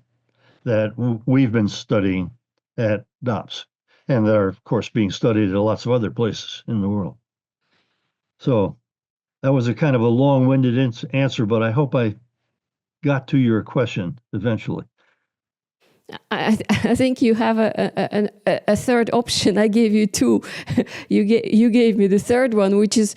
that we've been studying at DOPS, and that are, of course, being studied at lots of other places in the world. So that was a kind of a long-winded answer, but I hope I got to your question eventually. I think you have a third option. I gave you two. You gave me the third one, which is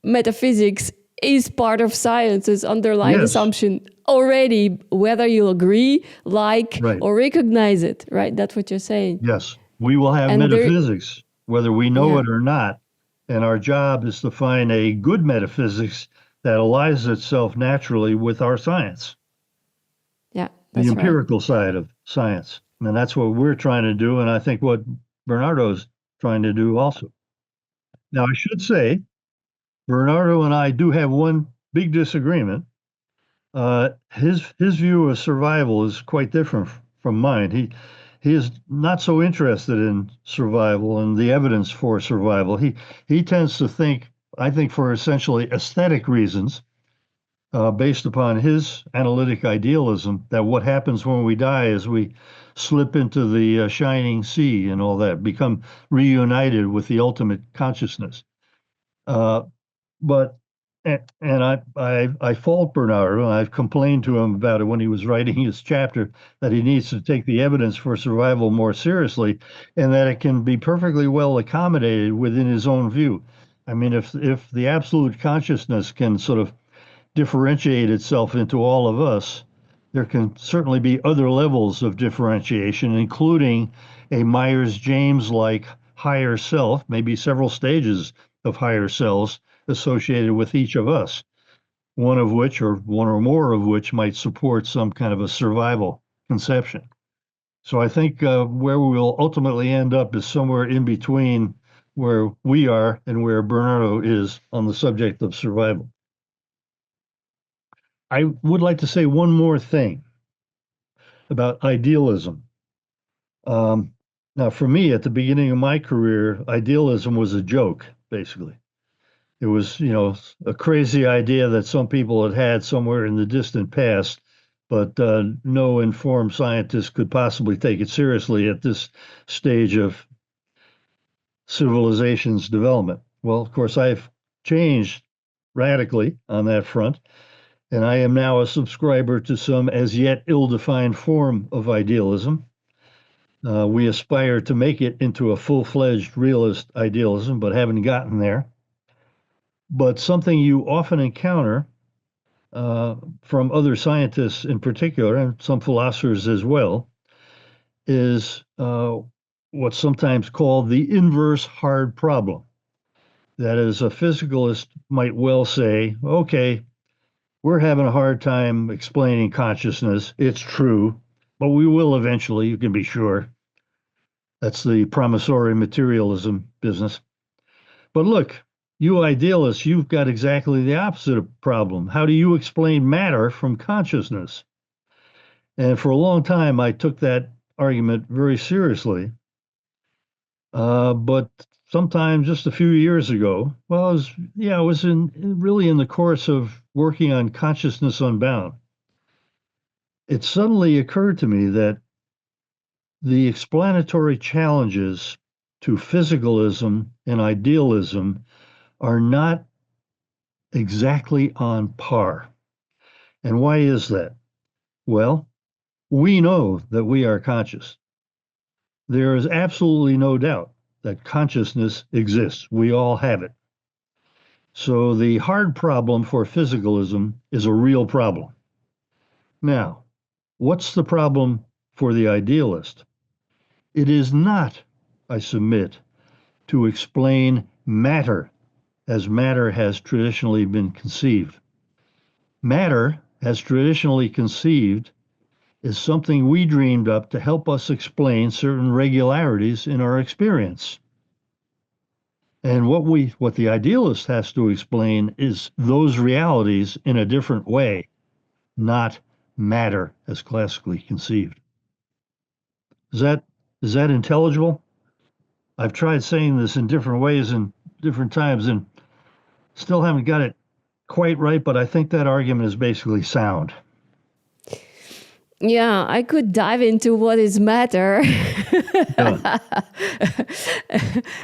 metaphysics is part of science's underlying assumption already, whether you agree, like, or recognize it, right? That's what you're saying. Yes, we will have metaphysics, whether we know it or not. And our job is to find a good metaphysics that aligns itself naturally with our science. Yeah, the empirical side of science. And that's what we're trying to do. And I think what Bernardo's trying to do also. Now, I should say, Bernardo and I do have one big disagreement. His view of survival is quite different from mine. he is not so interested in survival and the evidence for survival. He tends to think, I think, for essentially aesthetic reasons, based upon his analytic idealism, that what happens when we die is we slip into the shining sea and all that, become reunited with the ultimate consciousness. Uh, but and I fault Bernardo, and I've complained to him about it when he was writing his chapter, that he needs to take the evidence for survival more seriously, and that it can be perfectly well accommodated within his own view. I mean, if the absolute consciousness can sort of differentiate itself into all of us, there can certainly be other levels of differentiation, including a Myers-James like higher self, maybe several stages of higher selves associated with each of us, one of which, or one or more of which, might support some kind of a survival conception. So I think where we will ultimately end up is somewhere in between where we are and where Bernardo is on the subject of survival. I would like to say one more thing about idealism. Now, for me, at the beginning of my career, idealism was a joke, basically. It was, a crazy idea that some people had had somewhere in the distant past, but no informed scientist could possibly take it seriously at this stage of civilization's development. Well, of course, I've changed radically on that front, and I am now a subscriber to some as yet ill-defined form of idealism. We aspire to make it into a full-fledged realist idealism, but haven't gotten there. But something you often encounter from other scientists in particular, and some philosophers as well, is what's sometimes called the inverse hard problem. That is, a physicalist might well say, okay, we're having a hard time explaining consciousness. It's true, but we will eventually, you can be sure. That's the promissory materialism business. But look, you idealists, you've got exactly the opposite problem. How do you explain matter from consciousness? And for a long time, I took that argument very seriously. But sometime just a few years ago, well, I was really in the course of working on Consciousness Unbound. It suddenly occurred to me that the explanatory challenges to physicalism and idealism are not exactly on par. And why is that? Well, we know that we are conscious. There is absolutely no doubt that consciousness exists. We all have it. So the hard problem for physicalism is a real problem. Now, what's the problem for the idealist? It is not, I submit, to explain matter as matter has traditionally been conceived. Matter, as traditionally conceived, is something we dreamed up to help us explain certain regularities in our experience. And what the idealist has to explain is those realities in a different way, not matter as classically conceived. Is that intelligible? I've tried saying this in different ways and different times and still haven't got it quite right, but I think that argument is basically sound. Yeah, I could dive into what is matter. Yeah.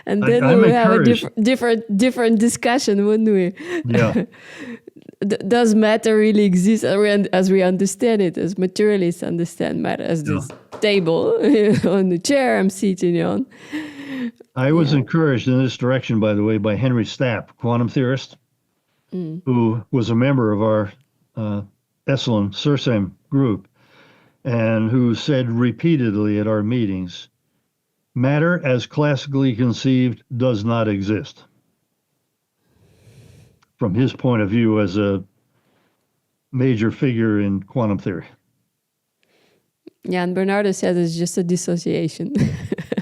And then I'm we would have a encouraged. different discussion, wouldn't we? Yeah. Does matter really exist as we understand it, as materialists understand matter, as Yeah. this table on the chair I'm sitting on? I was encouraged in this direction, by the way, by Henry Stapp, quantum theorist, who was a member of our Esalen Sursem group, and who said repeatedly at our meetings, matter as classically conceived does not exist. From his point of view as a major figure in quantum theory. Yeah, and Bernardo said it's just a dissociation,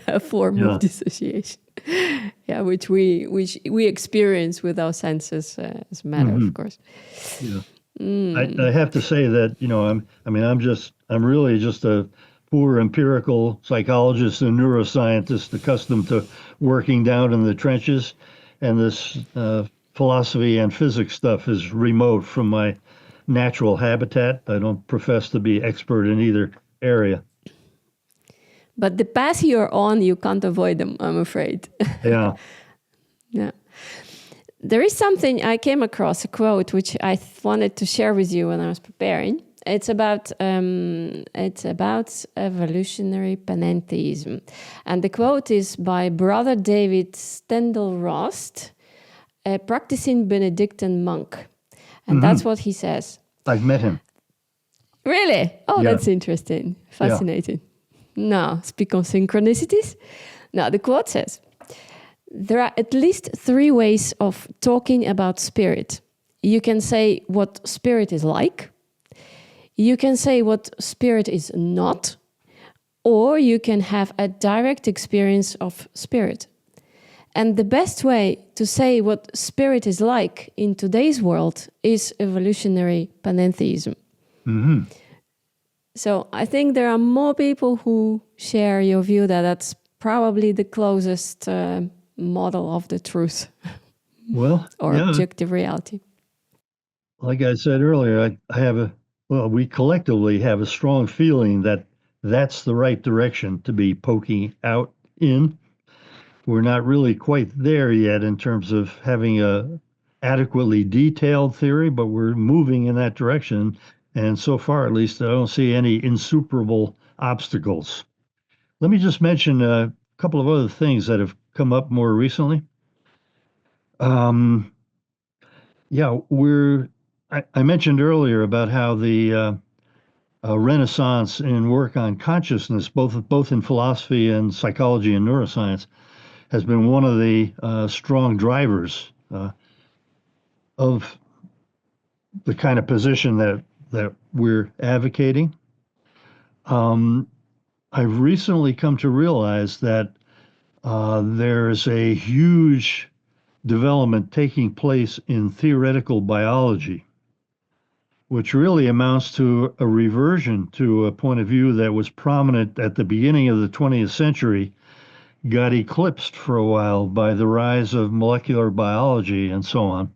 a form of dissociation. Yeah, which we experience with our senses as matter, of course. Yeah. I have to say that, I'm really just a poor empirical psychologists and neuroscientists accustomed to working down in the trenches, and this philosophy and physics stuff is remote from my natural habitat. I don't profess to be expert in either area. But the path you're on, you can't avoid them, I'm afraid. Yeah. Yeah. There is something I came across, a quote, which I wanted to share with you when I was preparing. It's about evolutionary panentheism. And the quote is by Brother David Steindl-Rast, a practicing Benedictine monk. And that's what he says. I've met him. Really? Oh, Yeah. that's interesting. Fascinating. Now, speak on synchronicities. Now, the quote says, there are at least 3 ways of talking about spirit. You can say what spirit is like. You can say what spirit is not. Or you can have a direct experience of spirit. And the best way to say what spirit is like in today's world is evolutionary panentheism. Mm-hmm. So I think there are more people who share your view that that's probably the closest model of the truth. Well, or objective reality. Like I said earlier, I have we collectively have a strong feeling that that's the right direction to be poking out in. We're not really quite there yet in terms of having a adequately detailed theory, but we're moving in that direction. And so far, at least, I don't see any insuperable obstacles. Let me just mention a couple of other things that have come up more recently. I mentioned earlier about how the renaissance in work on consciousness, both in philosophy and psychology and neuroscience, has been one of the strong drivers of the kind of position that we're advocating. I've recently come to realize that there's a huge development taking place in theoretical biology, which really amounts to a reversion to a point of view that was prominent at the beginning of the 20th century, got eclipsed for a while by the rise of molecular biology and so on,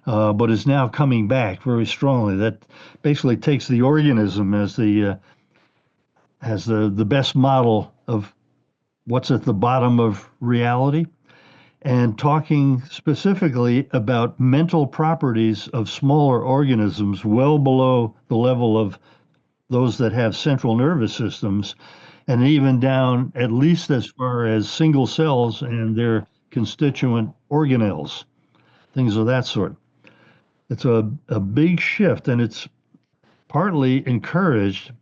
but is now coming back very strongly. That basically takes the organism as the best model of what's at the bottom of reality, and talking specifically about mental properties of smaller organisms well below the level of those that have central nervous systems, and even down at least as far as single cells and their constituent organelles, things of that sort. It's a big shift, and it's partly encouraged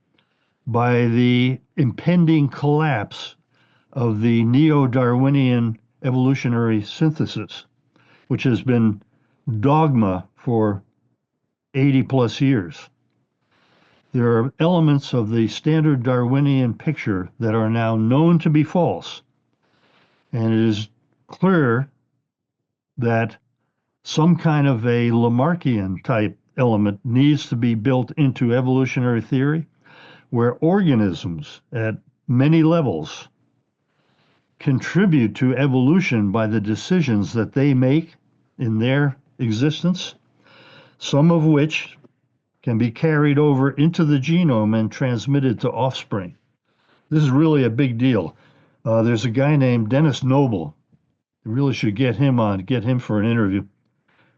by the impending collapse of the neo-Darwinian evolutionary synthesis, which has been dogma for 80 plus years. There are elements of the standard Darwinian picture that are now known to be false, and it is clear that some kind of a Lamarckian type element needs to be built into evolutionary theory, where organisms at many levels contribute to evolution by the decisions that they make in their existence, some of which can be carried over into the genome and transmitted to offspring. This is really a big deal. There's a guy named Dennis Noble. You really should get him for an interview,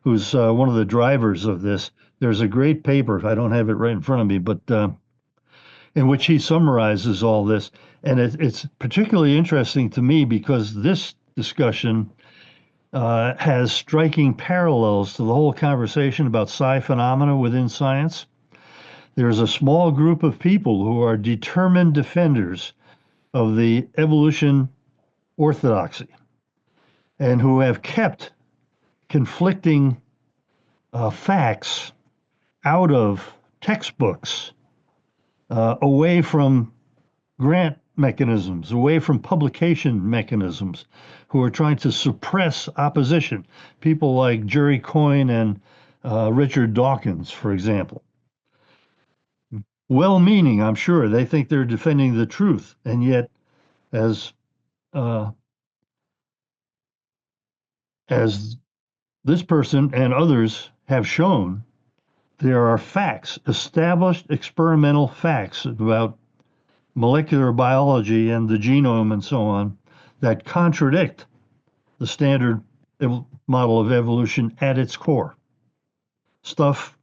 who's one of the drivers of this. There's a great paper, I don't have it right in front of me, but in which he summarizes all this. And it's particularly interesting to me because this discussion has striking parallels to the whole conversation about psi phenomena within science. There's a small group of people who are determined defenders of the evolution orthodoxy and who have kept conflicting facts out of textbooks, away from grant mechanisms, away from publication mechanisms, who are trying to suppress opposition. People like Jerry Coyne and Richard Dawkins, for example. well-meaning, I'm sure. They think they're defending the truth, and yet, as uh, as this person and others have shown, there are facts, established experimental facts about molecular biology and the genome and so on, that contradict the standard model of evolution at its core. Stuff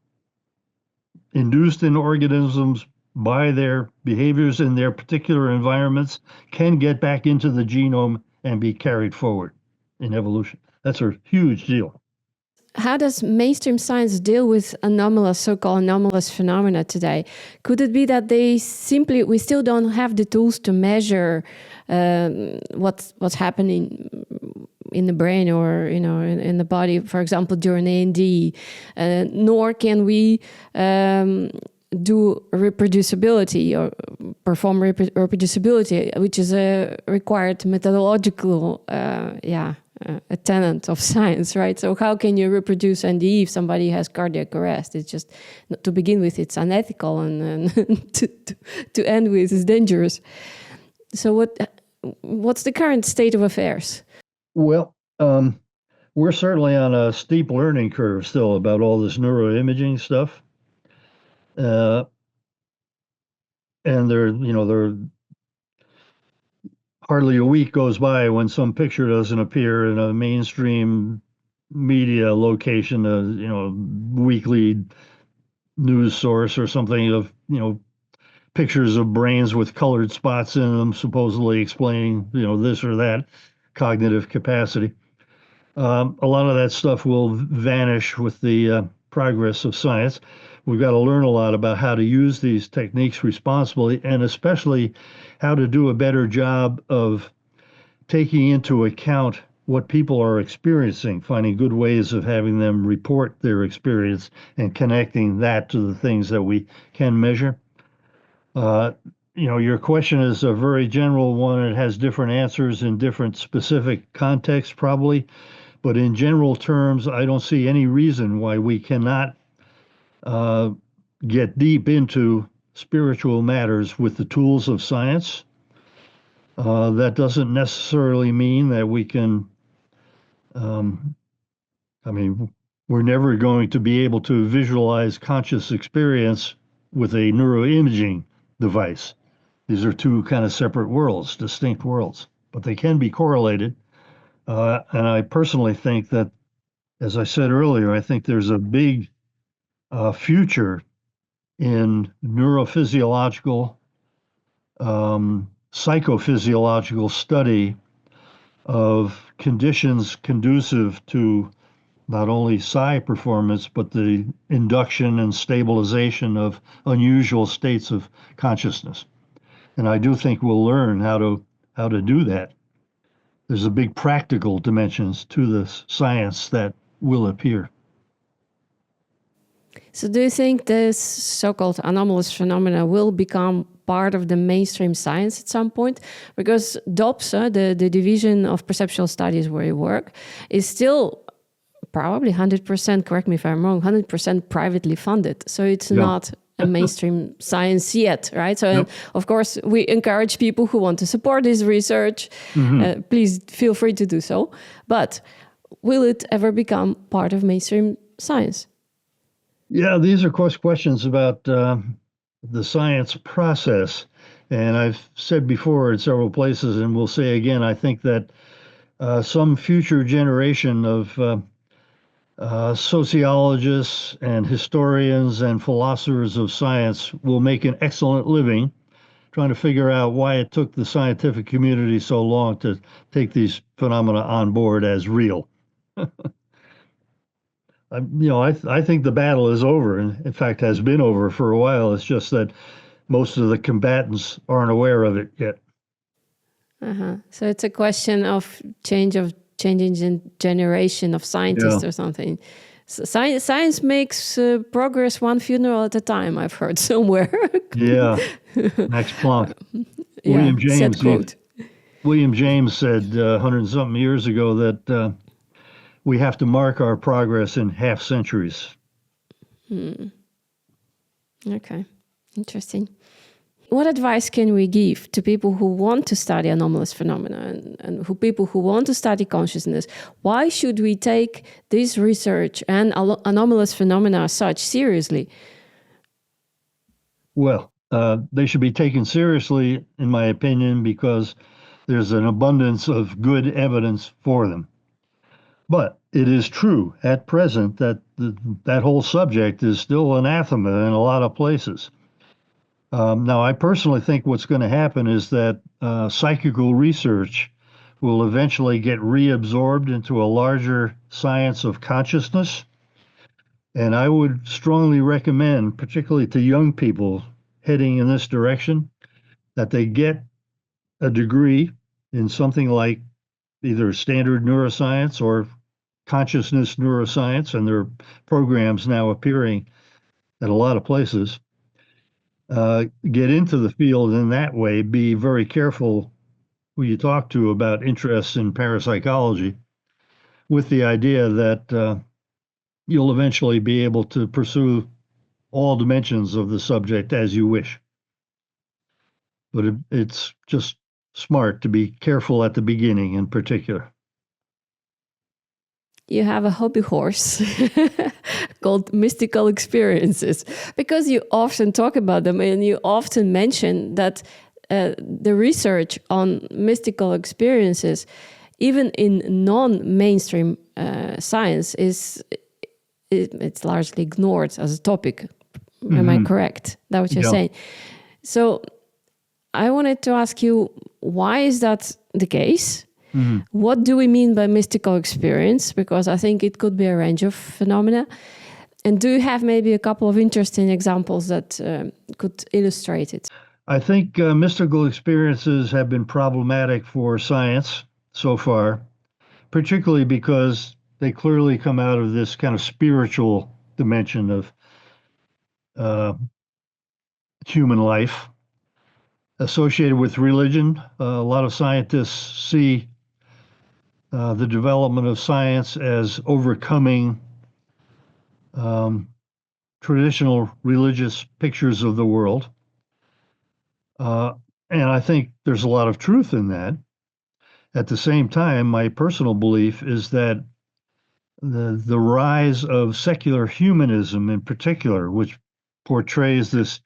induced in organisms by their behaviors in their particular environments can get back into the genome and be carried forward in evolution. That's a huge deal. How does mainstream science deal with anomalous, so-called anomalous phenomena today? Could it be that we still don't have the tools to measure what's happening in the brain or in the body, for example, during AND, nor can we do reproducibility or perform reproducibility, which is a required methodological a tenet of science, right? So how can you reproduce NDE if somebody has cardiac arrest? It's just, to begin with, it's unethical, and to end with, is dangerous. So what's the current state of affairs? Well, we're certainly on a steep learning curve still about all this neuroimaging stuff. And there hardly a week goes by when some picture doesn't appear in a mainstream media location, a weekly news source or something, of pictures of brains with colored spots in them, supposedly explaining this or that cognitive capacity. A lot of that stuff will vanish with the progress of science. We've got to learn a lot about how to use these techniques responsibly, and especially how to do a better job of taking into account what people are experiencing, finding good ways of having them report their experience and connecting that to the things that we can measure. Your question is a very general one. It has different answers in different specific contexts, probably. But in general terms, I don't see any reason why we cannot get deep into spiritual matters with the tools of science. That doesn't necessarily mean that we can, we're never going to be able to visualize conscious experience with a neuroimaging device. These are two kind of separate worlds, distinct worlds, but they can be correlated. And I personally think that, as I said earlier, I think there's a big future in neurophysiological, psychophysiological study of conditions conducive to not only psi performance, but the induction and stabilization of unusual states of consciousness. And I do think we'll learn how to do that. There's a big practical dimensions to this science that will appear. So do you think this so-called anomalous phenomena will become part of the mainstream science at some point? Because DOPS, the Division of Perceptual Studies where you work, is still probably 100%, correct me if I'm wrong, 100% privately funded. So it's not a mainstream science yet, right? So, of course, we encourage people who want to support this research. Please feel free to do so. But will it ever become part of mainstream science? Yeah, these are, of course, questions about the science process. And I've said before in several places, and will say again, I think that some future generation of sociologists and historians and philosophers of science will make an excellent living trying to figure out why it took the scientific community so long to take these phenomena on board as real. I think the battle is over, and in fact has been over for a while. It's just that most of the combatants aren't aware of it yet. So it's a question of changing in generation of scientists or something. So science makes progress one funeral at a time, I've heard somewhere. Max Planck. William James said 100-something years ago that we have to mark our progress in half centuries. Okay. Interesting. What advice can we give to people who want to study anomalous phenomena and who people who want to study consciousness? Why should we take this research and anomalous phenomena as such seriously? Well, they should be taken seriously, in my opinion, because there's an abundance of good evidence for them. But it is true at present that that whole subject is still anathema in a lot of places. Now, I personally think what's going to happen is that psychical research will eventually get reabsorbed into a larger science of consciousness. And I would strongly recommend, particularly to young people heading in this direction, that they get a degree in something like either standard neuroscience or consciousness neuroscience, and there are programs now appearing at a lot of places. Get into the field in that way. Be very careful who you talk to about interests in parapsychology, with the idea that you'll eventually be able to pursue all dimensions of the subject as you wish. But it's just smart to be careful at the beginning in particular. You have a hobby horse called mystical experiences, because you often talk about them and you often mention that the research on mystical experiences, even in non-mainstream science, it's largely ignored as a topic. Am I correct? That's what you're saying. So I wanted to ask you, why is that the case? What do we mean by mystical experience? Because I think it could be a range of phenomena. And do you have maybe a couple of interesting examples that could illustrate it? I think mystical experiences have been problematic for science so far, particularly because they clearly come out of this kind of spiritual dimension of human life associated with religion. A lot of scientists see the development of science as overcoming traditional religious pictures of the world. And I think there's a lot of truth in that. At the same time, my personal belief is that the rise of secular humanism in particular, which portrays this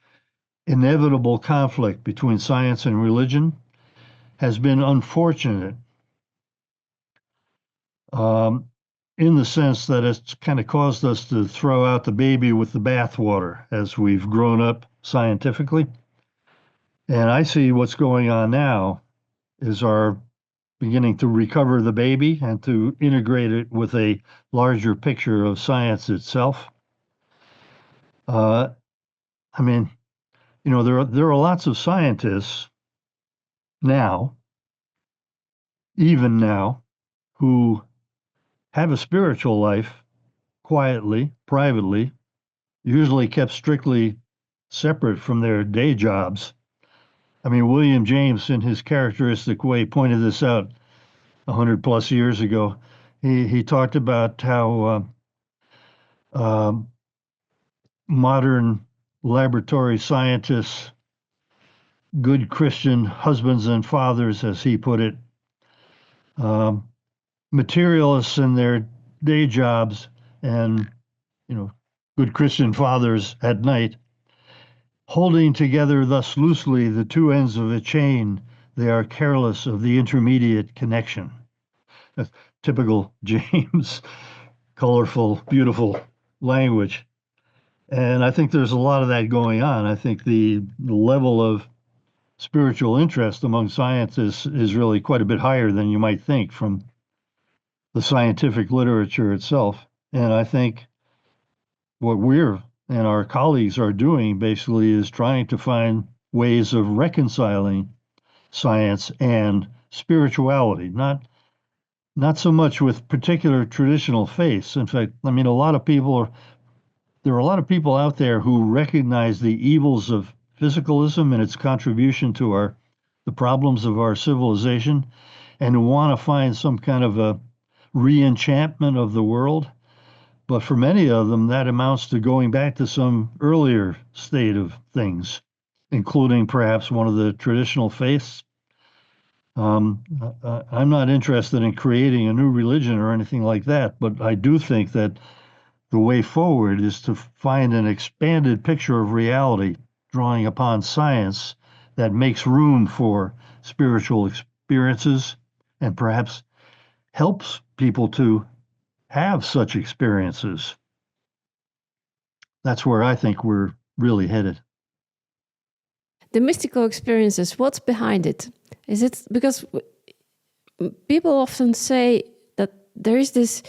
inevitable conflict between science and religion, has been unfortunate. In the sense that it's kind of caused us to throw out the baby with the bathwater as we've grown up scientifically. And I see what's going on now is our beginning to recover the baby and to integrate it with a larger picture of science itself. I mean, there are lots of scientists now, even now, who have a spiritual life quietly, privately, usually kept strictly separate from their day jobs. I mean, William James, in his characteristic way, pointed this out 100 plus years ago. He talked about how modern laboratory scientists, good Christian husbands and fathers, as he put it, materialists in their day jobs, and good Christian fathers at night, holding together thus loosely the two ends of a chain, they are careless of the intermediate connection. That's typical James, colorful, beautiful language. And I think there's a lot of that going on. I think the level of spiritual interest among scientists is really quite a bit higher than you might think from the scientific literature itself. And I think what we're and our colleagues are doing basically is trying to find ways of reconciling science and spirituality, not so much with particular traditional faiths. In fact, I mean, there are a lot of people out there who recognize the evils of physicalism and its contribution to the problems of our civilization, and who want to find some kind of a re-enchantment of the world. But for many of them, that amounts to going back to some earlier state of things, including perhaps one of the traditional faiths. I'm not interested in creating a new religion or anything like that, but I do think that the way forward is to find an expanded picture of reality, drawing upon science that makes room for spiritual experiences and perhaps helps people to have such experiences. That's where I think we're really headed. The mystical experiences, what's behind it? Is it because people often say that there is this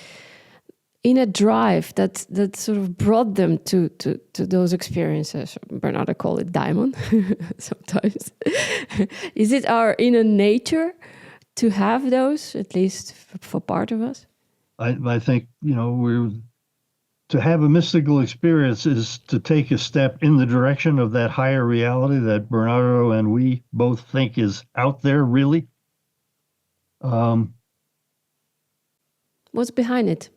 inner drive that sort of brought them to those experiences? Bernardo called it diamond sometimes. Is it our inner nature to have those, at least for part of us? I think, to have a mystical experience is to take a step in the direction of that higher reality that Bernardo and we both think is out there, really. What's behind it?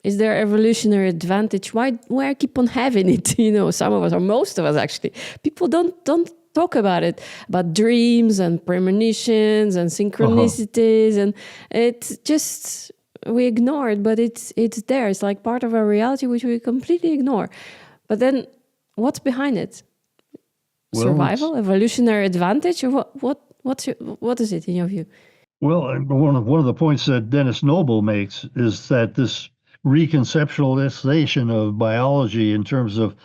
Is there evolutionary advantage? Why I keep on having it? Some of us, or most of us actually, people don't talk about it, about dreams and premonitions and synchronicities, and it's just we ignore it, but it's there. It's like part of our reality which we completely ignore. But then, what's behind it? Well, survival, evolutionary advantage, or what is it in your view? Well, one of the points that Dennis Noble makes is that this reconceptualization of biology in terms of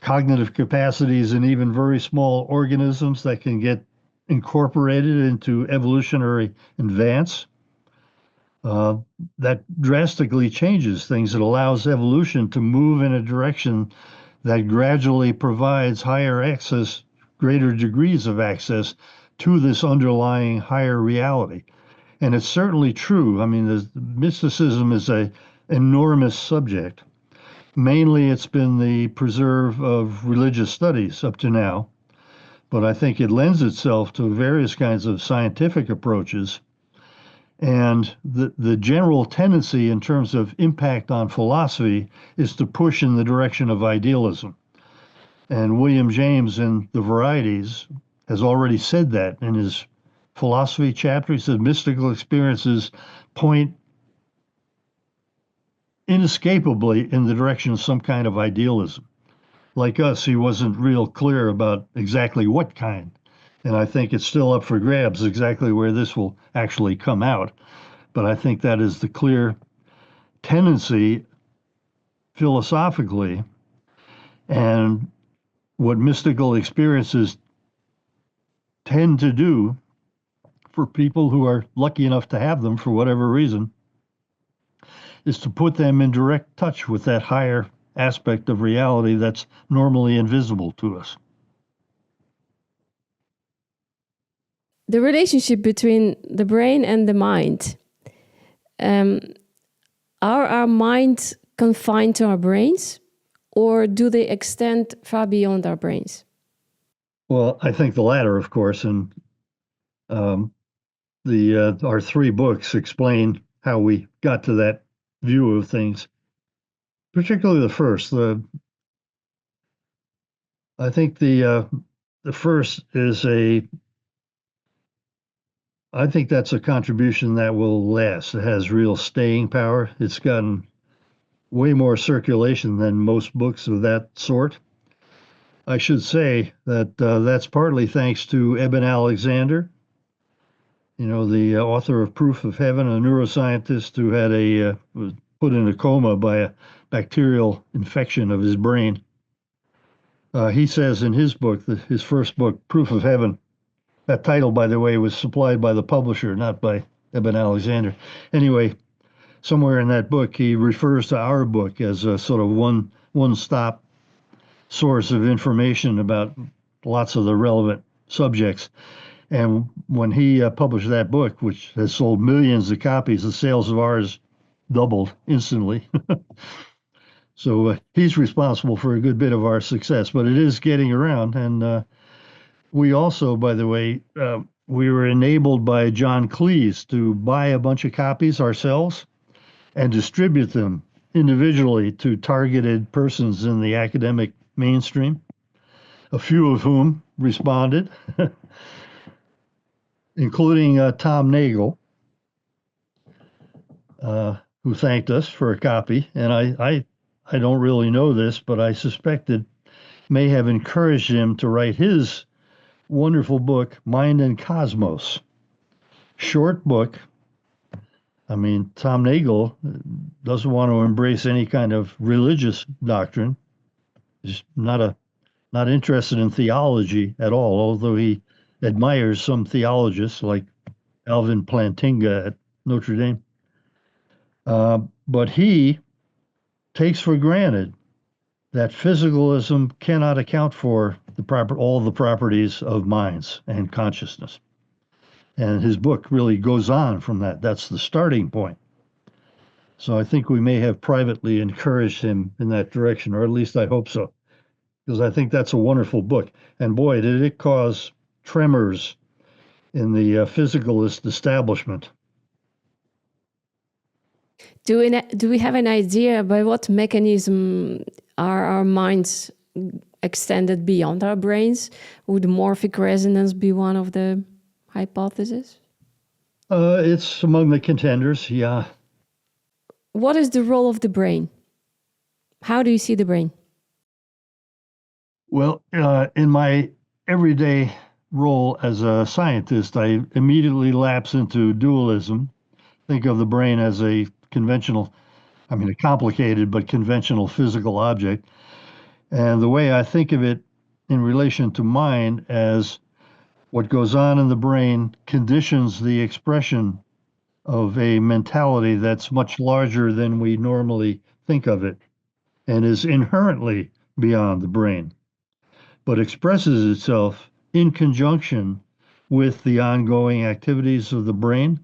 cognitive capacities and even very small organisms that can get incorporated into evolutionary advance, that drastically changes things. It allows evolution to move in a direction that gradually provides higher access, greater degrees of access to this underlying higher reality. And it's certainly true. I mean, mysticism is an enormous subject. Mainly, it's been the preserve of religious studies up to now, but I think it lends itself to various kinds of scientific approaches. And the general tendency in terms of impact on philosophy is to push in the direction of idealism. And William James in The Varieties has already said that in his philosophy chapter. He said mystical experiences point inescapably in the direction of some kind of idealism. Like us, he wasn't real clear about exactly what kind. And I think it's still up for grabs exactly where this will actually come out. But I think that is the clear tendency philosophically. And what mystical experiences tend to do for people who are lucky enough to have them for whatever reason is to put them in direct touch with that higher aspect of reality that's normally invisible to us. The relationship between the brain and the mind. Are our minds confined to our brains, or do they extend far beyond our brains? Well, I think the latter, of course, and our three books explain how we got to that view of things. Particularly the first. I think the first is I think that's a contribution that will last. It has real staying power. It's gotten way more circulation than most books of that sort. I should say that that's partly thanks to Eben Alexander, the author of Proof of Heaven, a neuroscientist who had was put in a coma by a bacterial infection of his brain. He says in his book, his first book, Proof of Heaven, that title, by the way, was supplied by the publisher, not by Eben Alexander. Anyway, somewhere in that book, he refers to our book as a sort of one-stop source of information about lots of the relevant subjects. And when he published that book, which has sold millions of copies, the sales of ours doubled instantly. So he's responsible for a good bit of our success, but it is getting around. And we also, by the way, we were enabled by John Cleese to buy a bunch of copies ourselves and distribute them individually to targeted persons in the academic mainstream, a few of whom responded, including Tom Nagel, who thanked us for a copy. And I don't really know this, but I suspect it may have encouraged him to write his wonderful book, Mind and Cosmos. Short book. I mean, Tom Nagel doesn't want to embrace any kind of religious doctrine. He's not interested in theology at all, although he admires some theologists like Alvin Plantinga at Notre Dame. But he takes for granted that physicalism cannot account for all the properties of minds and consciousness. And his book really goes on from that. That's the starting point. So I think we may have privately encouraged him in that direction, or at least I hope so, because I think that's a wonderful book. And boy, did it cause tremors in the physicalist establishment. Do we have an idea by what mechanism are our minds extended beyond our brains? Would morphic resonance be one of the hypotheses? It's among the contenders, yeah. What is the role of the brain? How do you see the brain? Well, in my everyday role as a scientist, I immediately lapse into dualism. Think of the brain as a complicated but conventional physical object. And the way I think of it in relation to mind as what goes on in the brain conditions the expression of a mentality that's much larger than we normally think of it and is inherently beyond the brain, but expresses itself in conjunction with the ongoing activities of the brain.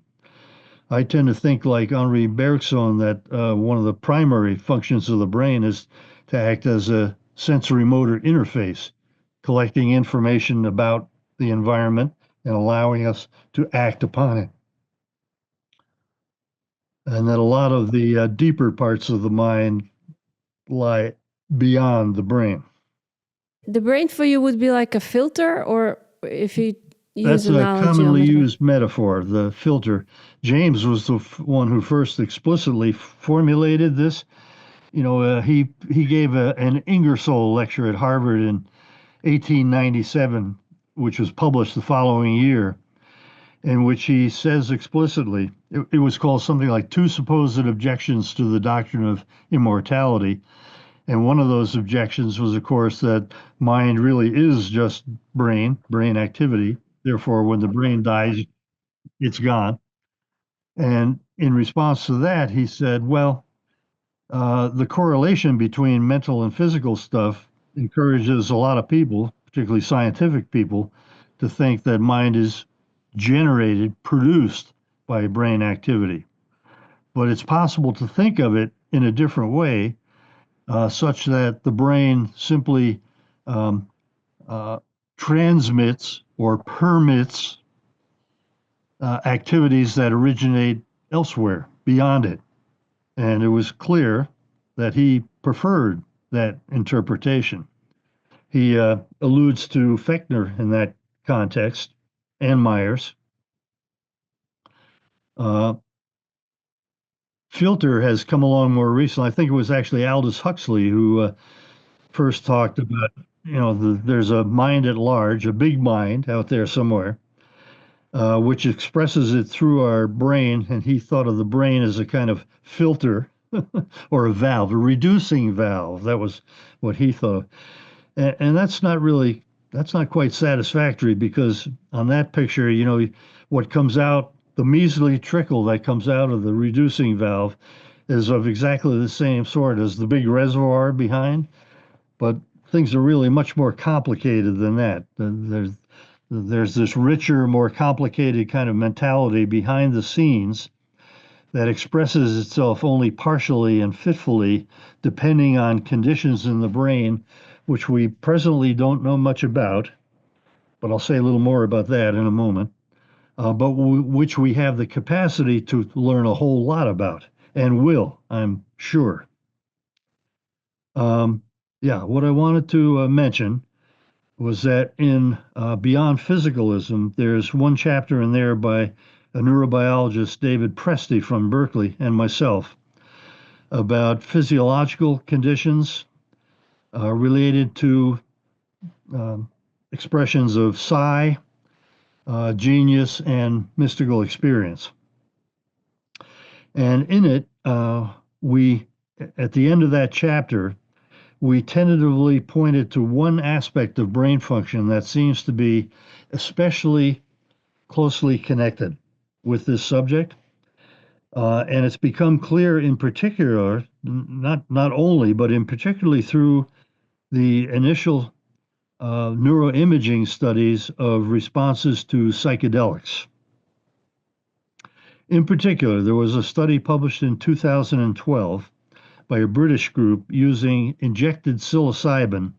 I tend to think like Henri Bergson that one of the primary functions of the brain is to act as a sensory motor interface, collecting information about the environment and allowing us to act upon it. And that a lot of the deeper parts of the mind lie beyond the brain. The brain for you would be like a filter, or if you use That's a commonly metaphor? used metaphor, the filter. James was the one who first explicitly formulated this. He gave an Ingersoll lecture at Harvard in 1897, which was published the following year, in which he says explicitly, it was called something like Two Supposed Objections to the Doctrine of Immortality. And one of those objections was, of course, that mind really is just brain activity. Therefore, when the brain dies, it's gone. And in response to that, he said, well, the correlation between mental and physical stuff encourages a lot of people, particularly scientific people, to think that mind is generated, produced by brain activity. But it's possible to think of it in a different way, such that the brain simply transmits or permits activities that originate elsewhere beyond it. And it was clear that he preferred that interpretation. He alludes to Fechner in that context and Myers. Filter has come along more recently. I think it was actually Aldous Huxley who first talked about, there's a mind at large, a big mind out there somewhere, which expresses it through our brain. And he thought of the brain as a kind of filter or a valve, a reducing valve. That was what he thought. And that's not quite satisfactory, because on that picture, what comes out, the measly trickle that comes out of the reducing valve is of exactly the same sort as the big reservoir behind. But things are really much more complicated than that. There's this richer, more complicated kind of mentality behind the scenes that expresses itself only partially and fitfully, depending on conditions in the brain, which we presently don't know much about, but I'll say a little more about that in a moment, but which we have the capacity to learn a whole lot about, and will, I'm sure. Yeah, what I wanted to mention was that in Beyond Physicalism, there's one chapter in there by a neurobiologist, David Presti from Berkeley, and myself about physiological conditions related to um, expressions of psi, genius, and mystical experience. And in it, we, at the end of that chapter, we tentatively pointed to one aspect of brain function that seems to be especially closely connected with this subject. And it's become clear in particular, not only, but in particularly through the initial neuroimaging studies of responses to psychedelics. In particular, there was a study published in 2012 by a British group using injected psilocybin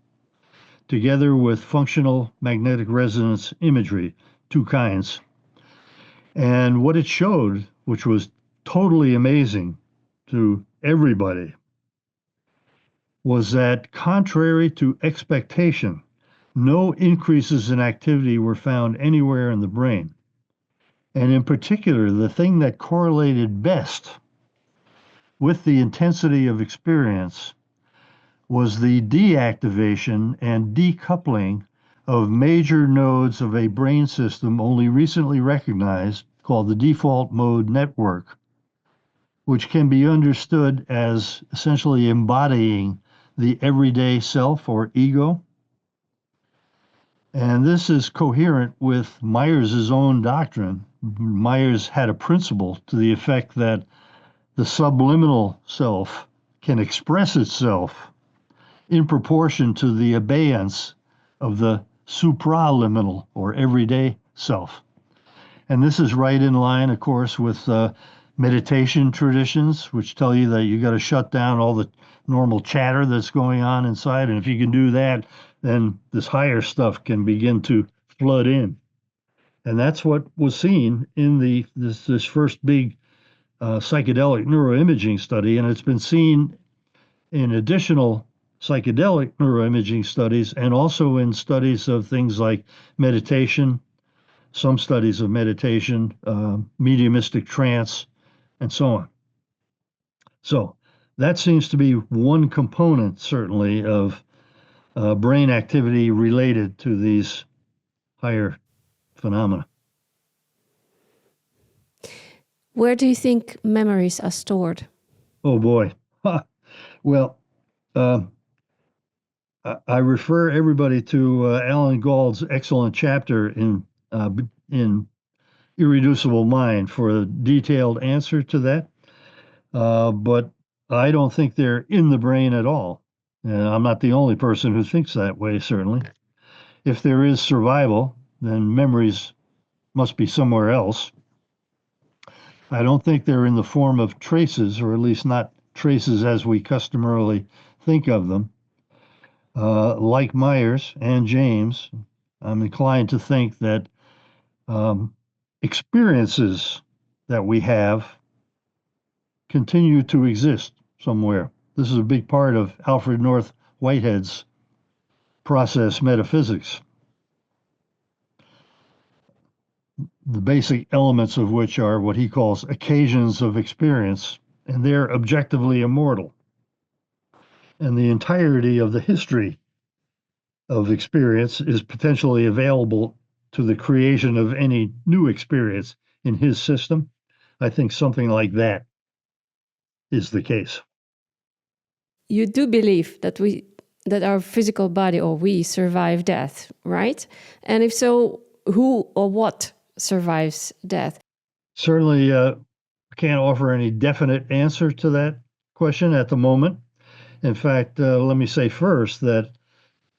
together with functional magnetic resonance imagery, two kinds. And what it showed, which was totally amazing to everybody, was that contrary to expectation, no increases in activity were found anywhere in the brain. And in particular, the thing that correlated best with the intensity of experience was the deactivation and decoupling of major nodes of a brain system only recently recognized called the default mode network, which can be understood as essentially embodying the everyday self or ego. And this is coherent with Myers's own doctrine. Myers had a principle to the effect that the subliminal self can express itself in proportion to the abeyance of the supraliminal or everyday self. And this is right in line, of course, with meditation traditions, which tell you that you got to shut down all the normal chatter that's going on inside. And if you can do that, then this higher stuff can begin to flood in. And that's what was seen in this first big psychedelic neuroimaging study. And it's been seen in additional psychedelic neuroimaging studies and also in studies of things like meditation, some studies of meditation, mediumistic trance, and so on. So that seems to be one component, certainly, of brain activity related to these higher phenomena. Where do you think memories are stored? Oh boy. Well, uh, I refer everybody to Alan Gould's excellent chapter in Irreducible Mind for a detailed answer to that. But I don't think they're in the brain at all. And I'm not the only person who thinks that way, certainly. If there is survival, then memories must be somewhere else. I don't think they're in the form of traces, or at least not traces as we customarily think of them. Like Myers and James, I'm inclined to think that um, experiences that we have continue to exist somewhere. This is a big part of Alfred North Whitehead's process metaphysics, the basic elements of which are what he calls occasions of experience, and they're objectively immortal. And the entirety of the history of experience is potentially available to the creation of any new experience in his system. I think something like that is the case. You do believe that our physical body or we survive death, right? And if so, who or what survives death? Certainly can't offer any definite answer to that question at the moment. In fact, let me say first that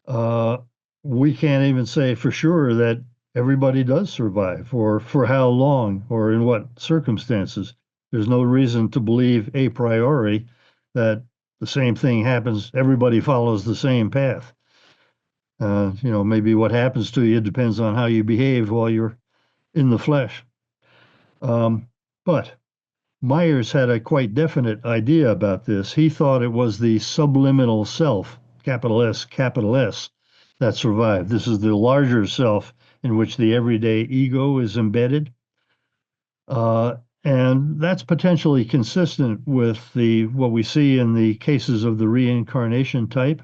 uh, we can't even say for sure that everybody does survive, or for how long, or in what circumstances. There's no reason to believe a priori that the same thing happens, everybody follows the same path. Maybe what happens to you depends on how you behave while you're in the flesh. But Myers had a quite definite idea about this. He thought it was the subliminal self, capital S, that survived. This is the larger self in which the everyday ego is embedded. And that's potentially consistent with what we see in the cases of the reincarnation type.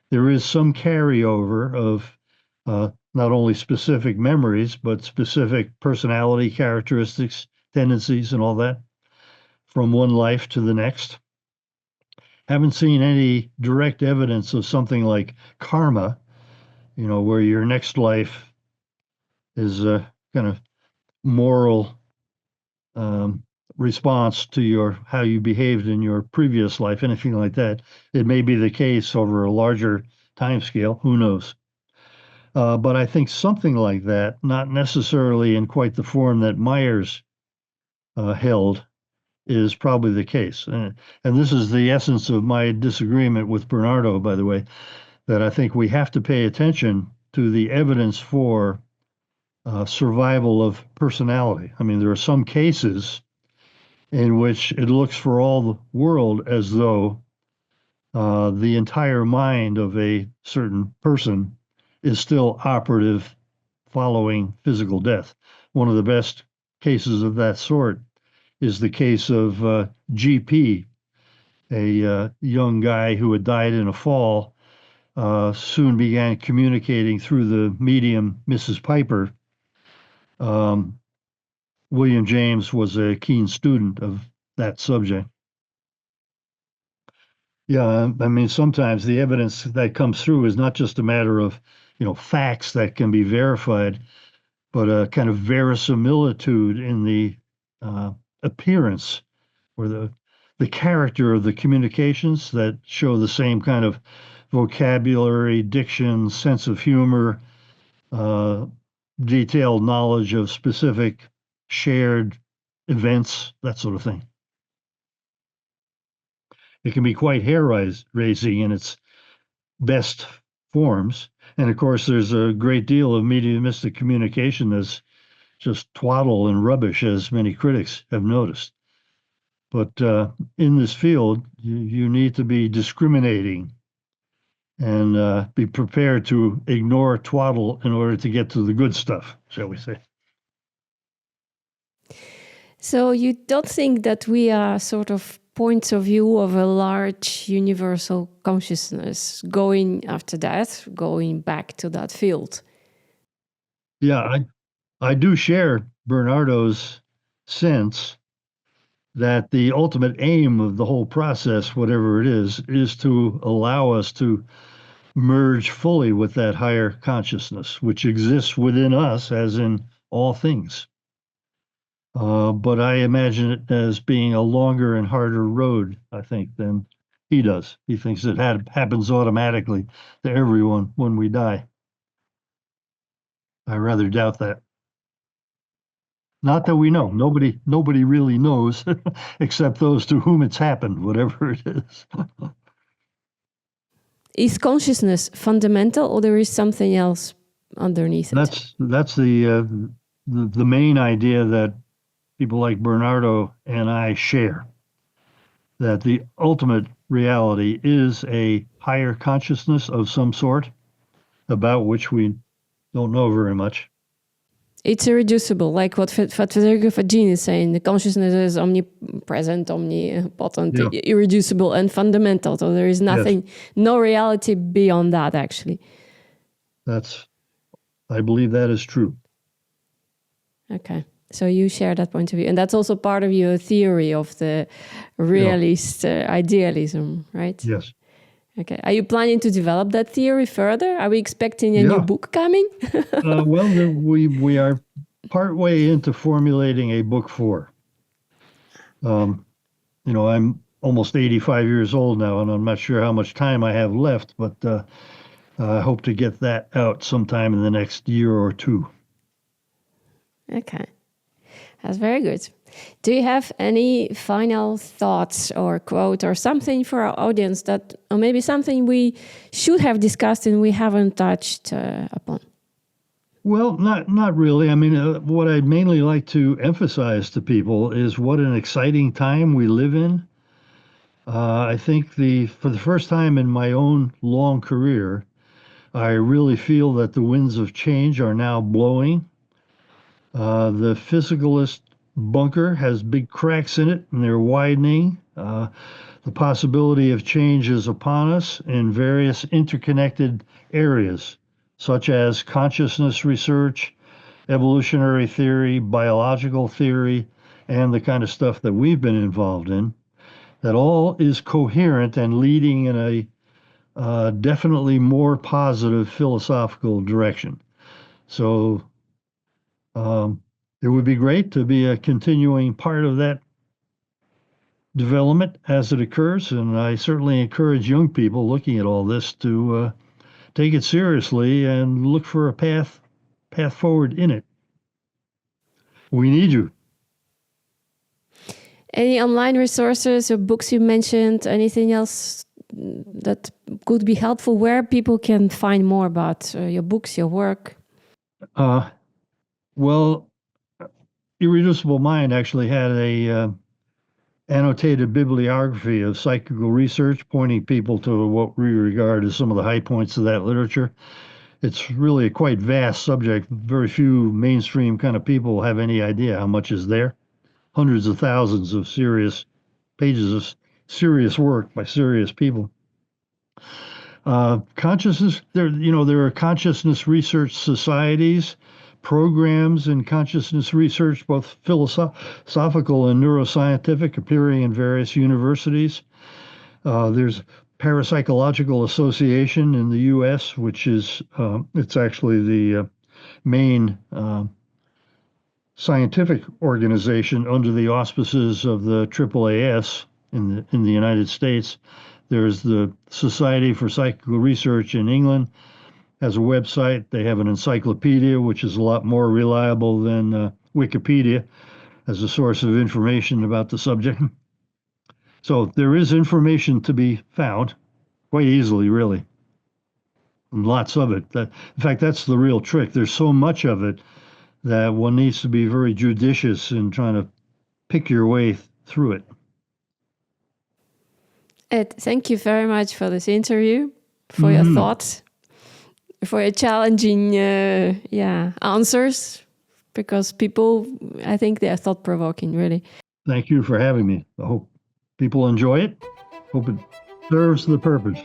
There is some carryover of not only specific memories, but specific personality characteristics, tendencies, and all that from one life to the next. Haven't seen any direct evidence of something like karma, where your next life is a kind of moral response to how you behaved in your previous life, anything like that. It may be the case over a larger time scale, who knows? But I think something like that, not necessarily in quite the form that Myers held, is probably the case. And this is the essence of my disagreement with Bernardo, by the way, that I think we have to pay attention to the evidence for survival of personality. I mean, there are some cases in which it looks for all the world as though the entire mind of a certain person is still operative following physical death. One of the best cases of that sort is the case of GP, a young guy who had died in a fall, soon began communicating through the medium Mrs. Piper. William James was a keen student of that subject. Yeah, I mean, sometimes the evidence that comes through is not just a matter of, facts that can be verified, but a kind of verisimilitude in the appearance or the character of the communications that show the same kind of vocabulary, diction, sense of humor, detailed knowledge of specific shared events, that sort of thing. It can be quite hair-raising in its best forms. And of course, there's a great deal of mediumistic communication that's just twaddle and rubbish, as many critics have noticed. But in this field, you need to be discriminating and be prepared to ignore twaddle in order to get to the good stuff, shall we say. So you don't think that we are sort of points of view of a large universal consciousness going after that, going back to that field? Yeah, I do share Bernardo's sense that the ultimate aim of the whole process, whatever it is to allow us to merge fully with that higher consciousness, which exists within us as in all things. But I imagine it as being a longer and harder road, I think, than he does. He thinks it happens automatically to everyone when we die. I rather doubt that. Not that we know. Nobody really knows, except those to whom it's happened, whatever it is. Is consciousness fundamental, or there is something else underneath it? That's the main idea that people like Bernardo and I share. That the ultimate reality is a higher consciousness of some sort, about which we don't know very much. It's irreducible, like what Federico Faggini is saying. The consciousness is omnipresent, omnipotent, irreducible, and fundamental. So there is nothing, no reality beyond that, actually. I believe that is true. Okay. So you share that point of view. And that's also part of your theory of the realist idealism, right? Yes. Okay. Are you planning to develop that theory further? Are we expecting a new book coming? Well, we are partway into formulating a book 4. I'm almost 85 years old now, and I'm not sure how much time I have left, but I hope to get that out sometime in the next year or 2. Okay. That's very good. Do you have any final thoughts or quote or something for our audience or maybe something we should have discussed and we haven't touched upon? Well, not really. I mean, what I mainly like to emphasize to people is what an exciting time we live in. I think the for the first time in my own long career, I really feel that the winds of change are now blowing. The physicalist bunker has big cracks in it, and they're widening. The possibility of change is upon us in various interconnected areas, such as consciousness research, evolutionary theory, biological theory, and the kind of stuff that we've been involved in. That all is coherent and leading in a definitely more positive philosophical direction. So it would be great to be a continuing part of that development as it occurs. And I certainly encourage young people looking at all this to take it seriously and look for a path forward in it. We need you. Any online resources or books you mentioned? Anything else that could be helpful where people can find more about your books, your work? Well, Irreducible Mind actually had a annotated bibliography of psychical research pointing people to what we regard as some of the high points of that literature. It's really a quite vast subject. Very few mainstream kind of people have any idea how much is there. Hundreds of thousands of serious pages of serious work by serious people. Consciousness, there are consciousness research societies, programs in consciousness research, both philosophical and neuroscientific, appearing in various universities. There's Parapsychological Association in the U.S., which is it's actually the main scientific organization under the auspices of the AAAS in the United States. There's the Society for Psychical Research in England, has a website. They have an encyclopedia, which is a lot more reliable than Wikipedia as a source of information about the subject. So there is information to be found quite easily, really, and lots of it. In fact, that's the real trick. There's so much of it that one needs to be very judicious in trying to pick your way through it. Ed, thank you very much for this interview, for your thoughts, for your challenging answers, because people, I think they are thought-provoking, really. Thank you for having me. I hope people enjoy it. Hope it serves the purpose.